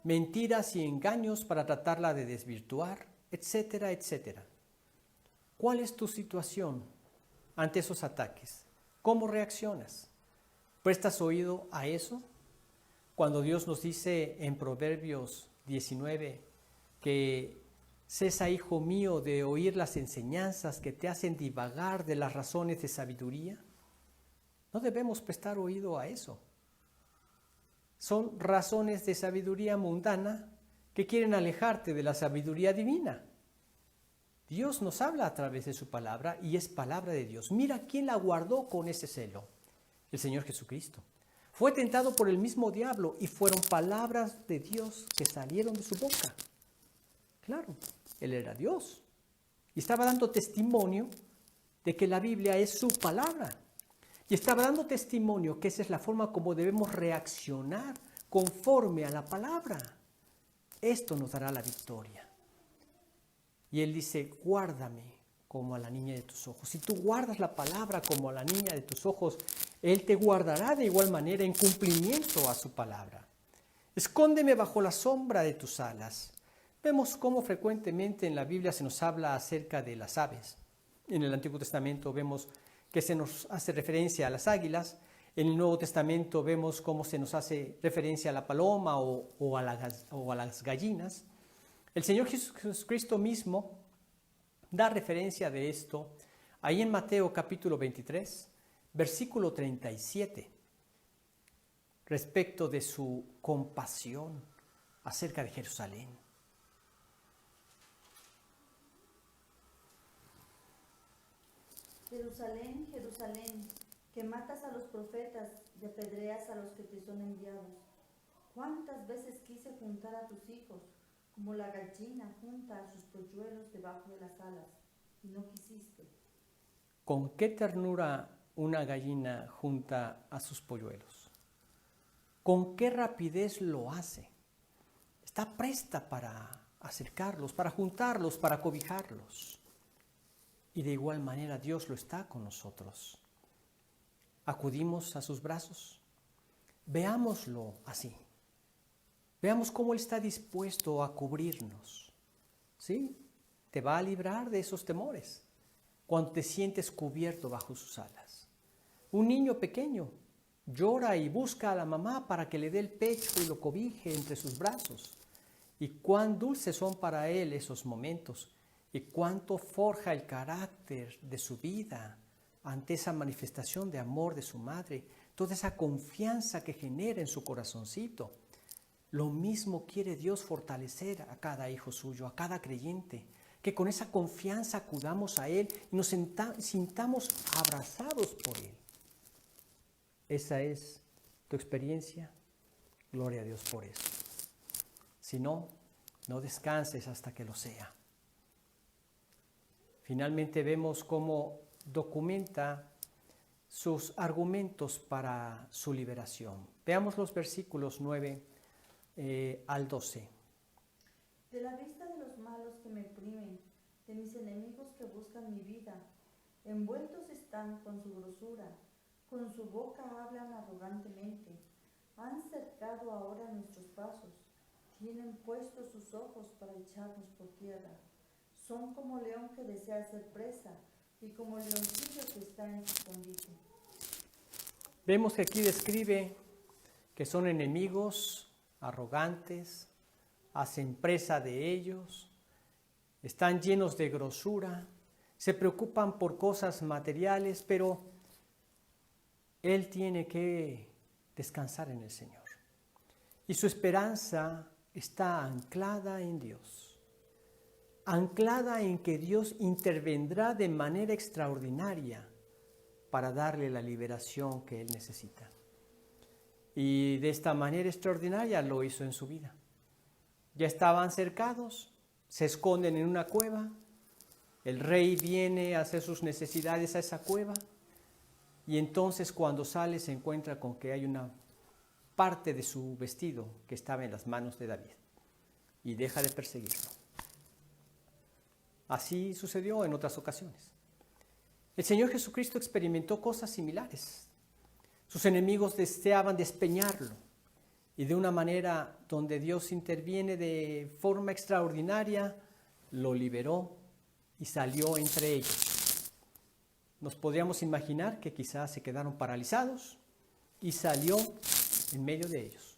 Speaker 1: mentiras y engaños para tratarla de desvirtuar, etcétera, etcétera. ¿Cuál es tu situación ante esos ataques? ¿Cómo reaccionas? ¿Prestas oído a eso? Cuando Dios nos dice en Proverbios 19 que cesa, hijo mío, de oír las enseñanzas que te hacen divagar de las razones de sabiduría. No debemos prestar oído a eso. Son razones de sabiduría mundana que quieren alejarte de la sabiduría divina. Dios nos habla a través de su palabra y es palabra de Dios. Mira quién la guardó con ese celo, el Señor Jesucristo. Fue tentado por el mismo diablo y fueron palabras de Dios que salieron de su boca. Claro, Él era Dios y estaba dando testimonio de que la Biblia es su palabra. Y estaba dando testimonio que esa es la forma como debemos reaccionar conforme a la palabra. Esto nos dará la victoria. Y Él dice, guárdame como a la niña de tus ojos. Si tú guardas la palabra como a la niña de tus ojos, Él te guardará de igual manera en cumplimiento a su palabra. Escóndeme bajo la sombra de tus alas. Vemos cómo frecuentemente en la Biblia se nos habla acerca de las aves. En el Antiguo Testamento vemos que se nos hace referencia a las águilas. En el Nuevo Testamento vemos cómo se nos hace referencia a la paloma o a las gallinas. El Señor Jesucristo mismo da referencia de esto ahí en Mateo capítulo 23, versículo 37, respecto de su compasión acerca de Jerusalén.
Speaker 2: Jerusalén, Jerusalén, que matas a los profetas y apedreas a los que te son enviados. ¿Cuántas veces quise juntar a tus hijos, como la gallina junta a sus polluelos debajo de las alas, y no quisiste?
Speaker 1: ¿Con qué ternura una gallina junta a sus polluelos? ¿Con qué rapidez lo hace? Está presta para acercarlos, para juntarlos, para cobijarlos. Y de igual manera Dios lo está con nosotros. Acudimos a sus brazos. Veámoslo así. Veamos cómo Él está dispuesto a cubrirnos. ¿Sí? Te va a librar de esos temores cuando te sientes cubierto bajo sus alas. Un niño pequeño llora y busca a la mamá para que le dé el pecho y lo cobije entre sus brazos. Y cuán dulces son para él esos momentos. Y cuánto forja el carácter de su vida ante esa manifestación de amor de su madre, toda esa confianza que genera en su corazoncito. Lo mismo quiere Dios fortalecer a cada hijo suyo, a cada creyente, que con esa confianza acudamos a Él y nos sintamos abrazados por Él. ¿Esa es tu experiencia? Gloria a Dios por eso. Si no, no descanses hasta que lo sea. Finalmente vemos cómo documenta sus argumentos para su liberación. Veamos los versículos 9 al 12.
Speaker 2: De la vista de los malos que me oprimen, de mis enemigos que buscan mi vida, envueltos están con su grosura, con su boca hablan arrogantemente, han cercado ahora nuestros pasos, tienen puestos sus ojos para echarnos por tierra. Son como león que desea ser presa y como leoncillo que está en su escondite.
Speaker 1: Vemos que aquí describe que son enemigos, arrogantes, hacen presa de ellos, están llenos de grosura, se preocupan por cosas materiales, pero Él tiene que descansar en el Señor. Y su esperanza está anclada en Dios. Anclada en que Dios intervendrá de manera extraordinaria para darle la liberación que Él necesita. Y de esta manera extraordinaria lo hizo en su vida. Ya estaban cercados, se esconden en una cueva, el rey viene a hacer sus necesidades a esa cueva y entonces cuando sale se encuentra con que hay una parte de su vestido que estaba en las manos de David. y deja de perseguirlo. Así sucedió en otras ocasiones. El Señor Jesucristo experimentó cosas similares. Sus enemigos deseaban despeñarlo y de una manera donde Dios interviene de forma extraordinaria, lo liberó y salió entre ellos. Nos podríamos imaginar que quizás se quedaron paralizados y salió en medio de ellos.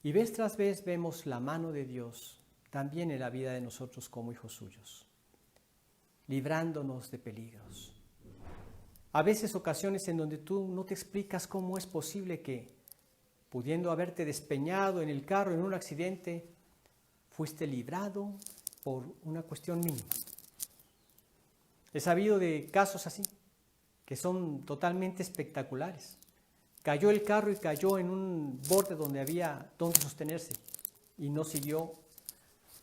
Speaker 1: Y vez tras vez vemos la mano de Dios también en la vida de nosotros como hijos suyos, librándonos de peligros. A veces ocasiones en donde tú no te explicas cómo es posible que, pudiendo haberte despeñado en el carro en un accidente, fuiste librado por una cuestión mínima. He sabido de casos así, que son totalmente espectaculares. Cayó el carro y cayó en un borde donde había donde sostenerse y no siguió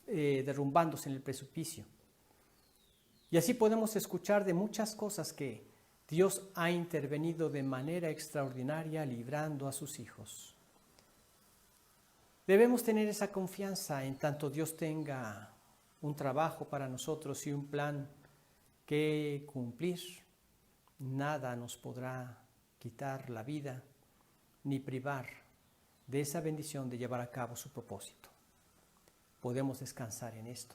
Speaker 1: derrumbándose en el precipicio. Y así podemos escuchar de muchas cosas que Dios ha intervenido de manera extraordinaria librando a sus hijos. Debemos tener esa confianza en tanto Dios tenga un trabajo para nosotros y un plan que cumplir. Nada nos podrá quitar la vida ni privar de esa bendición de llevar a cabo su propósito. Podemos descansar en esto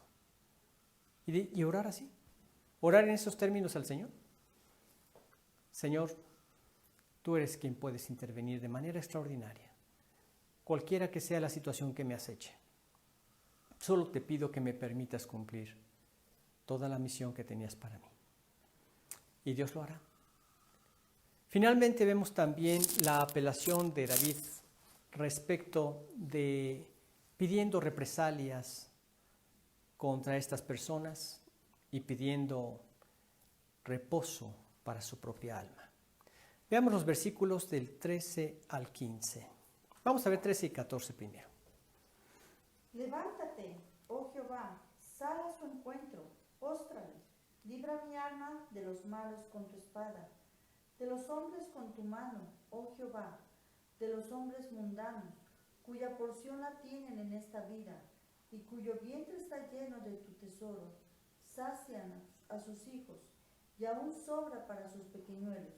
Speaker 1: y orar así, orar en esos términos al Señor. Señor, tú eres quien puedes intervenir de manera extraordinaria, cualquiera que sea la situación que me aceche. Solo te pido que me permitas cumplir toda la misión que tenías para mí. Y Dios lo hará. Finalmente vemos también la apelación de David respecto de pidiendo represalias contra estas personas y pidiendo reposo para su propia alma. Veamos los versículos del 13 al 15. Vamos a ver 13 y 14 primero.
Speaker 2: Levántate, oh Jehová, sal a su encuentro, póstrale, libra mi alma de los malos con tu espada, de los hombres con tu mano, oh Jehová, de los hombres mundanos, cuya porción la tienen en esta vida, y cuyo vientre está lleno de tu tesoro, sacian a sus hijos, y aún sobra para sus pequeñuelos.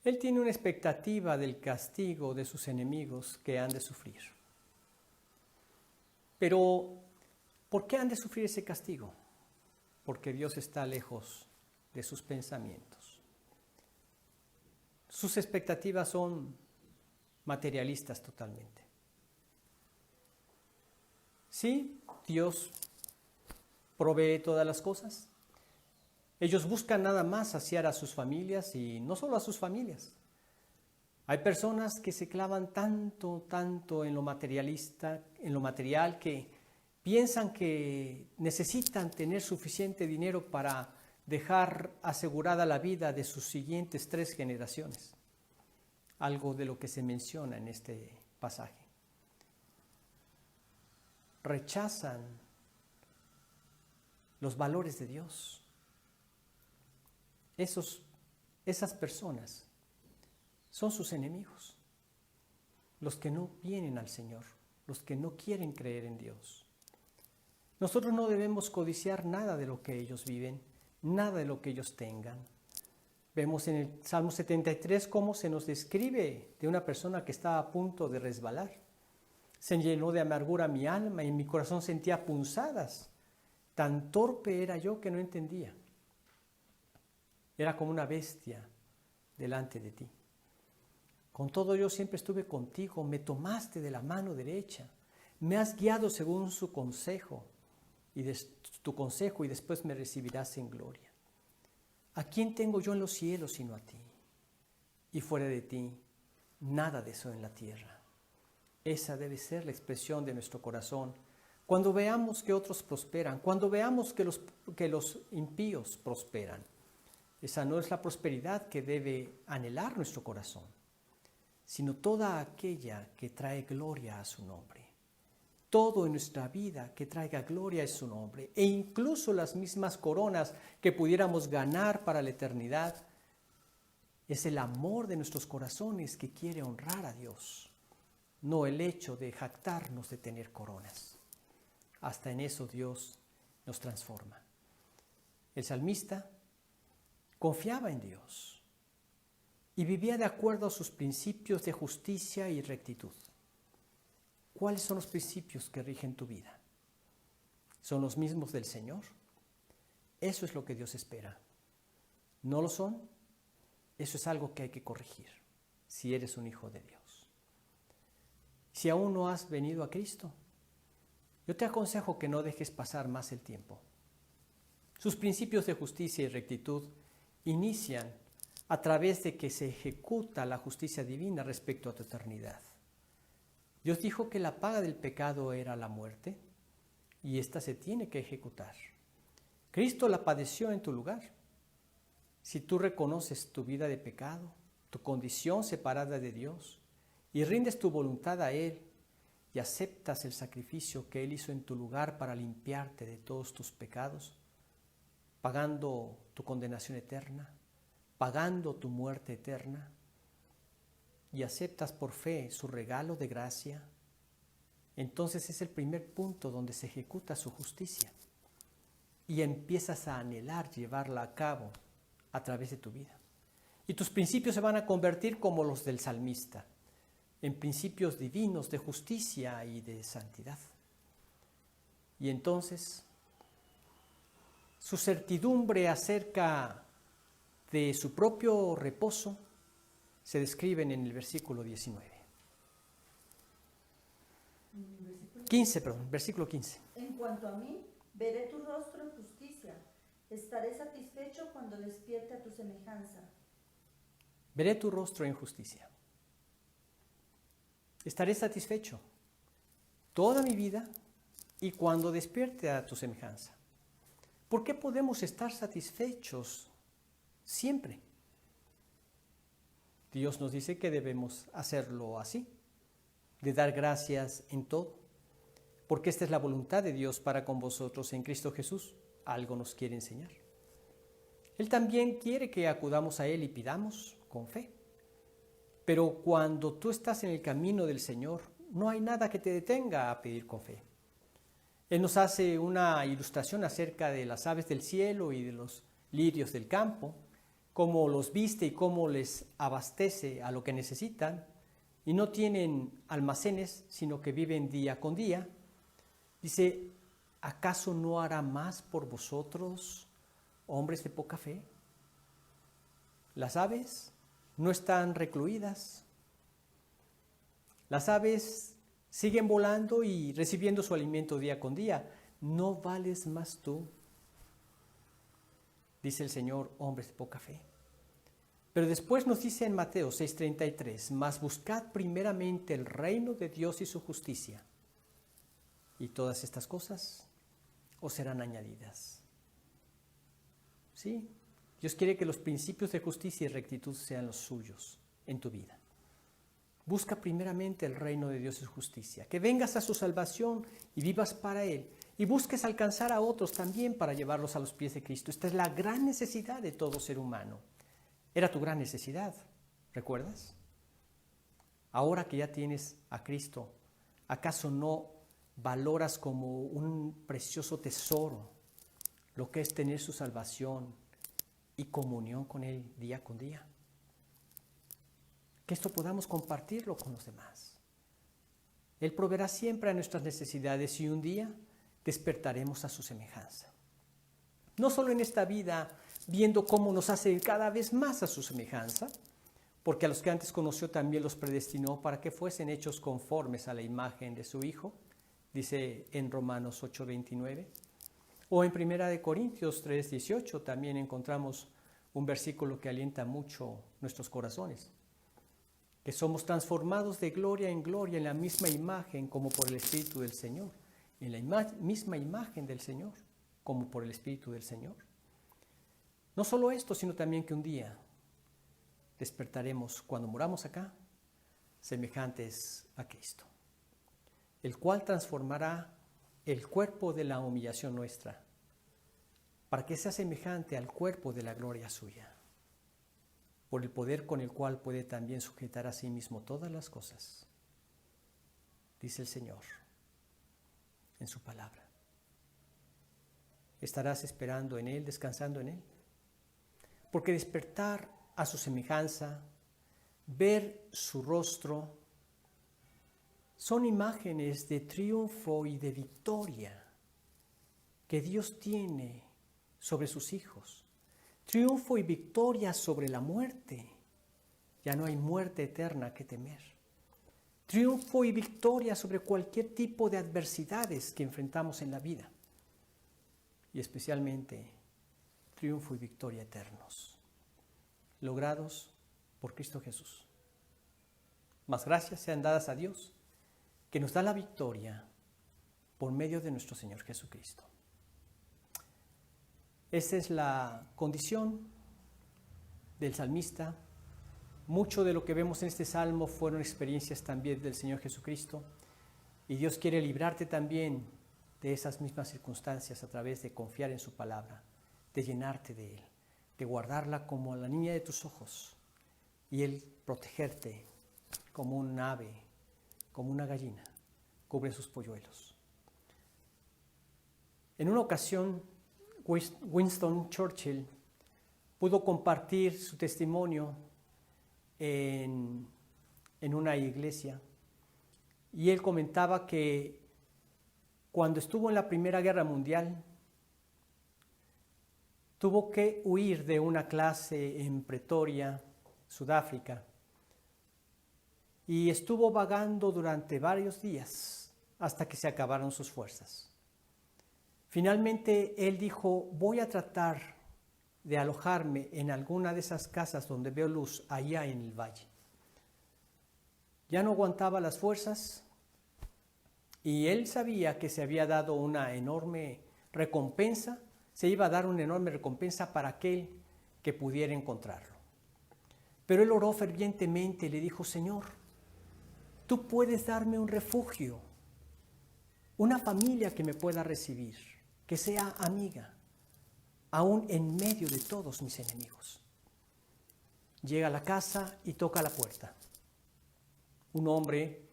Speaker 1: Él tiene una expectativa del castigo de sus enemigos que han de sufrir. Pero, ¿por qué han de sufrir ese castigo? Porque Dios está lejos de sus pensamientos. Sus expectativas son materialistas totalmente. Sí, Dios provee todas las cosas. Ellos buscan nada más saciar a sus familias y no solo a sus familias. Hay personas que se clavan tanto en lo materialista, en lo material, que piensan que necesitan tener suficiente dinero para dejar asegurada la vida de sus siguientes 3 generaciones. Algo de lo que se menciona en este pasaje. Rechazan los valores de Dios. Esas personas son sus enemigos, los que no vienen al Señor, los que no quieren creer en Dios. Nosotros no debemos codiciar nada de lo que ellos viven, nada de lo que ellos tengan. Vemos en el Salmo 73 cómo se nos describe de una persona que estaba a punto de resbalar. Se llenó de amargura mi alma y en mi corazón sentía punzadas. Tan torpe era yo que no entendía. Era como una bestia delante de ti. Con todo yo siempre estuve contigo, me tomaste de la mano derecha, me has guiado según tu consejo y después me recibirás en gloria. ¿A quién tengo yo en los cielos sino a ti? Y fuera de ti, nada deseo en la tierra. Esa debe ser la expresión de nuestro corazón. Cuando veamos que otros prosperan, cuando veamos que los impíos prosperan, esa no es la prosperidad que debe anhelar nuestro corazón, sino toda aquella que trae gloria a su nombre. Todo en nuestra vida que traiga gloria a su nombre, e incluso las mismas coronas que pudiéramos ganar para la eternidad, es el amor de nuestros corazones que quiere honrar a Dios. no el hecho de jactarnos de tener coronas. Hasta en eso Dios nos transforma. El salmista confiaba en Dios y vivía de acuerdo a sus principios de justicia y rectitud. ¿Cuáles son los principios que rigen tu vida? ¿Son los mismos del Señor? Eso es lo que Dios espera. ¿No lo son? Eso es algo que hay que corregir, si eres un hijo de Dios. Si aún no has venido a Cristo, yo te aconsejo que no dejes pasar más el tiempo. Sus principios de justicia y rectitud inician a través de que se ejecuta la justicia divina respecto a tu eternidad. Dios dijo que la paga del pecado era la muerte y ésta se tiene que ejecutar. Cristo la padeció en tu lugar. Si tú reconoces tu vida de pecado, tu condición separada de Dios, y rindes tu voluntad a Él y aceptas el sacrificio que Él hizo en tu lugar para limpiarte de todos tus pecados, pagando tu condenación eterna, pagando tu muerte eterna, y aceptas por fe su regalo de gracia, entonces es el primer punto donde se ejecuta su justicia y empiezas a anhelar llevarla a cabo a través de tu vida. Y tus principios se van a convertir como los del salmista, en principios divinos de justicia y de santidad. Y entonces su certidumbre acerca de su propio reposo se describen en el versículo versículo 15.
Speaker 2: En cuanto a mí, veré tu rostro en justicia. Estaré satisfecho cuando despierte a tu semejanza.
Speaker 1: Veré tu rostro en justicia. Estaré satisfecho toda mi vida y cuando despierte a tu semejanza. ¿Por qué podemos estar satisfechos siempre? Dios nos dice que debemos hacerlo así, de dar gracias en todo, porque esta es la voluntad de Dios para con vosotros en Cristo Jesús. Algo nos quiere enseñar. Él también quiere que acudamos a Él y pidamos con fe. Pero cuando tú estás en el camino del Señor, no hay nada que te detenga a pedir con fe. Él nos hace una ilustración acerca de las aves del cielo y de los lirios del campo, cómo los viste y cómo les abastece a lo que necesitan, y no tienen almacenes, sino que viven día con día. Dice, ¿acaso no hará más por vosotros, hombres de poca fe? Las aves no están recluidas. Las aves siguen volando y recibiendo su alimento día con día. ¿No vales más tú? Dice el Señor, hombres de poca fe. Pero después nos dice en Mateo 6:33, mas buscad primeramente el reino de Dios y su justicia, y todas estas cosas os serán añadidas. ¿Sí? Dios quiere que los principios de justicia y rectitud sean los suyos en tu vida. Busca primeramente el reino de Dios y su justicia, que vengas a su salvación y vivas para Él, y busques alcanzar a otros también para llevarlos a los pies de Cristo. Esta es la gran necesidad de todo ser humano. Era tu gran necesidad, ¿recuerdas? Ahora que ya tienes a Cristo, ¿acaso no valoras como un precioso tesoro lo que es tener su salvación y comunión con Él día con día? Que esto podamos compartirlo con los demás. Él proveerá siempre a nuestras necesidades y un día despertaremos a su semejanza. No solo en esta vida, viendo cómo nos hace cada vez más a su semejanza, porque a los que antes conoció también los predestinó para que fuesen hechos conformes a la imagen de su Hijo, dice en Romanos 8:29, o en 1 Corintios 3:18 también encontramos un versículo que alienta mucho nuestros corazones, que somos transformados de gloria en gloria en la misma imagen como por el Espíritu del Señor, en la misma imagen del Señor como por el Espíritu del Señor. No solo esto, sino también que un día despertaremos cuando muramos acá, semejantes a Cristo, el cual transformará el cuerpo de la humillación nuestra, para que sea semejante al cuerpo de la gloria suya, por el poder con el cual puede también sujetar a sí mismo todas las cosas. dice el Señor en su palabra. ¿Estarás esperando en Él, descansando en Él? Porque despertar a su semejanza, ver su rostro, son imágenes de triunfo y de victoria que Dios tiene sobre sus hijos. Triunfo y victoria sobre la muerte. Ya no hay muerte eterna que temer. Triunfo y victoria sobre cualquier tipo de adversidades que enfrentamos en la vida. Y especialmente triunfo y victoria eternos, logrados por Cristo Jesús. Mas gracias sean dadas a Dios, que nos da la victoria por medio de nuestro Señor Jesucristo. Esta es la condición del salmista. Mucho de lo que vemos en este salmo fueron experiencias también del Señor Jesucristo, y Dios quiere librarte también de esas mismas circunstancias a través de confiar en su palabra, de llenarte de Él, de guardarla como la niña de tus ojos, y Él protegerte como un ave, como una gallina, cubre sus polluelos. En una ocasión, Winston Churchill pudo compartir su testimonio en una iglesia, y él comentaba que cuando estuvo en la Primera Guerra Mundial, tuvo que huir de una clase en Pretoria, Sudáfrica, y estuvo vagando durante varios días hasta que se acabaron sus fuerzas. Finalmente él dijo: voy a tratar de alojarme en alguna de esas casas donde veo luz allá en el valle. Ya no aguantaba las fuerzas, y él sabía que se había dado una enorme recompensa, se iba a dar una enorme recompensa para aquel que pudiera encontrarlo. Pero él oró fervientemente y le dijo: Señor, tú puedes darme un refugio, una familia que me pueda recibir, que sea amiga, aún en medio de todos mis enemigos. Llega a la casa y toca la puerta. Un hombre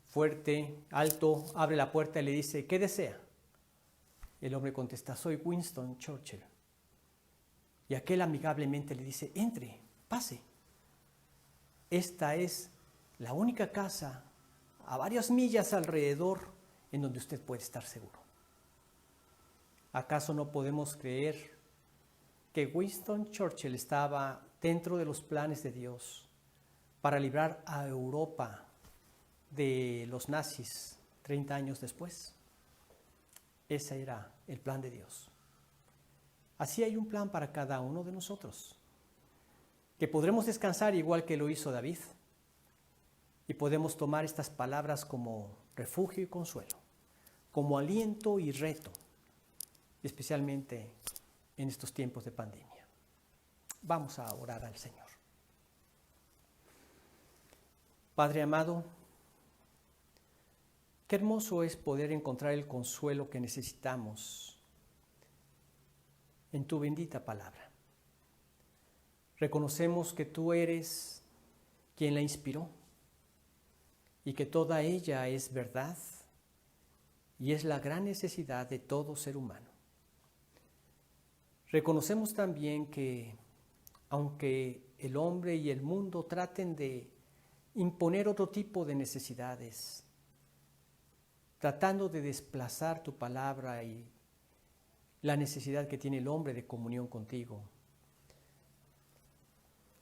Speaker 1: fuerte, alto, abre la puerta y le dice: ¿qué desea? El hombre contesta: soy Winston Churchill. Y aquel amigablemente le dice: entre, pase. Esta es la única casa a varias millas alrededor en donde usted puede estar seguro. ¿Acaso no podemos creer que Winston Churchill estaba dentro de los planes de Dios para librar a Europa de los nazis 30 años después? Ese era el plan de Dios. Así hay un plan para cada uno de nosotros, que podremos descansar igual que lo hizo David, y podemos tomar estas palabras como refugio y consuelo, como aliento y reto, especialmente en estos tiempos de pandemia. Vamos a orar al Señor. Padre amado, qué hermoso es poder encontrar el consuelo que necesitamos en tu bendita palabra. Reconocemos que tú eres quien la inspiró y que toda ella es verdad y es la gran necesidad de todo ser humano. Reconocemos también que aunque el hombre y el mundo traten de imponer otro tipo de necesidades, tratando de desplazar tu palabra y la necesidad que tiene el hombre de comunión contigo,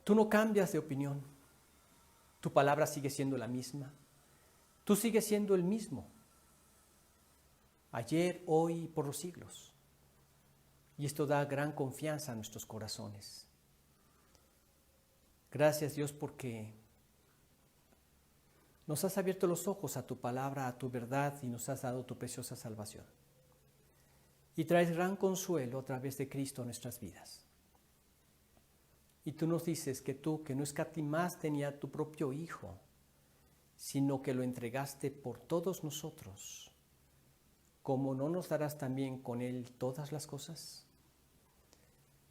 Speaker 1: tú no cambias de opinión. Tu palabra sigue siendo la misma. Tú sigues siendo el mismo, ayer, hoy y por los siglos. Y esto da gran confianza a nuestros corazones. Gracias, Dios, porque nos has abierto los ojos a tu palabra, a tu verdad, y nos has dado tu preciosa salvación. Y traes gran consuelo a través de Cristo a nuestras vidas. Y tú nos dices que tú, que no escatimaste ni a tu propio Hijo, sino que lo entregaste por todos nosotros, ¿cómo no nos darás también con Él todas las cosas?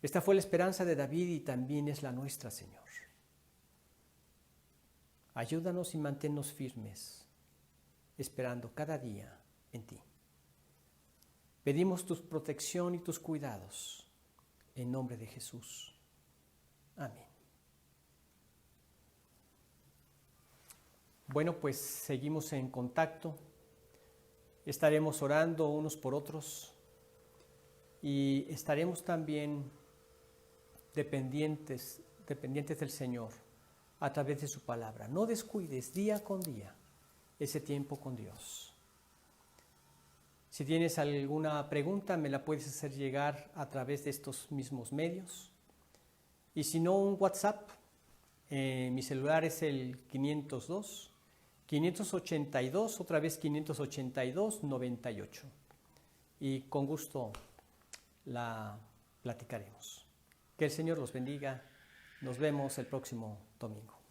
Speaker 1: Esta fue la esperanza de David y también es la nuestra, Señor. Ayúdanos y manténnos firmes esperando cada día en ti. Pedimos tu protección y tus cuidados, en nombre de Jesús. Amén. Bueno, pues seguimos en contacto, estaremos orando unos por otros y estaremos también dependientes del Señor a través de su palabra. No descuides día con día ese tiempo con Dios. Si tienes alguna pregunta, me la puedes hacer llegar a través de estos mismos medios. Y si no, un WhatsApp. Mi celular es el 502, otra vez 582-98. Y con gusto la platicaremos. Que el Señor los bendiga. Nos vemos el próximo domingo.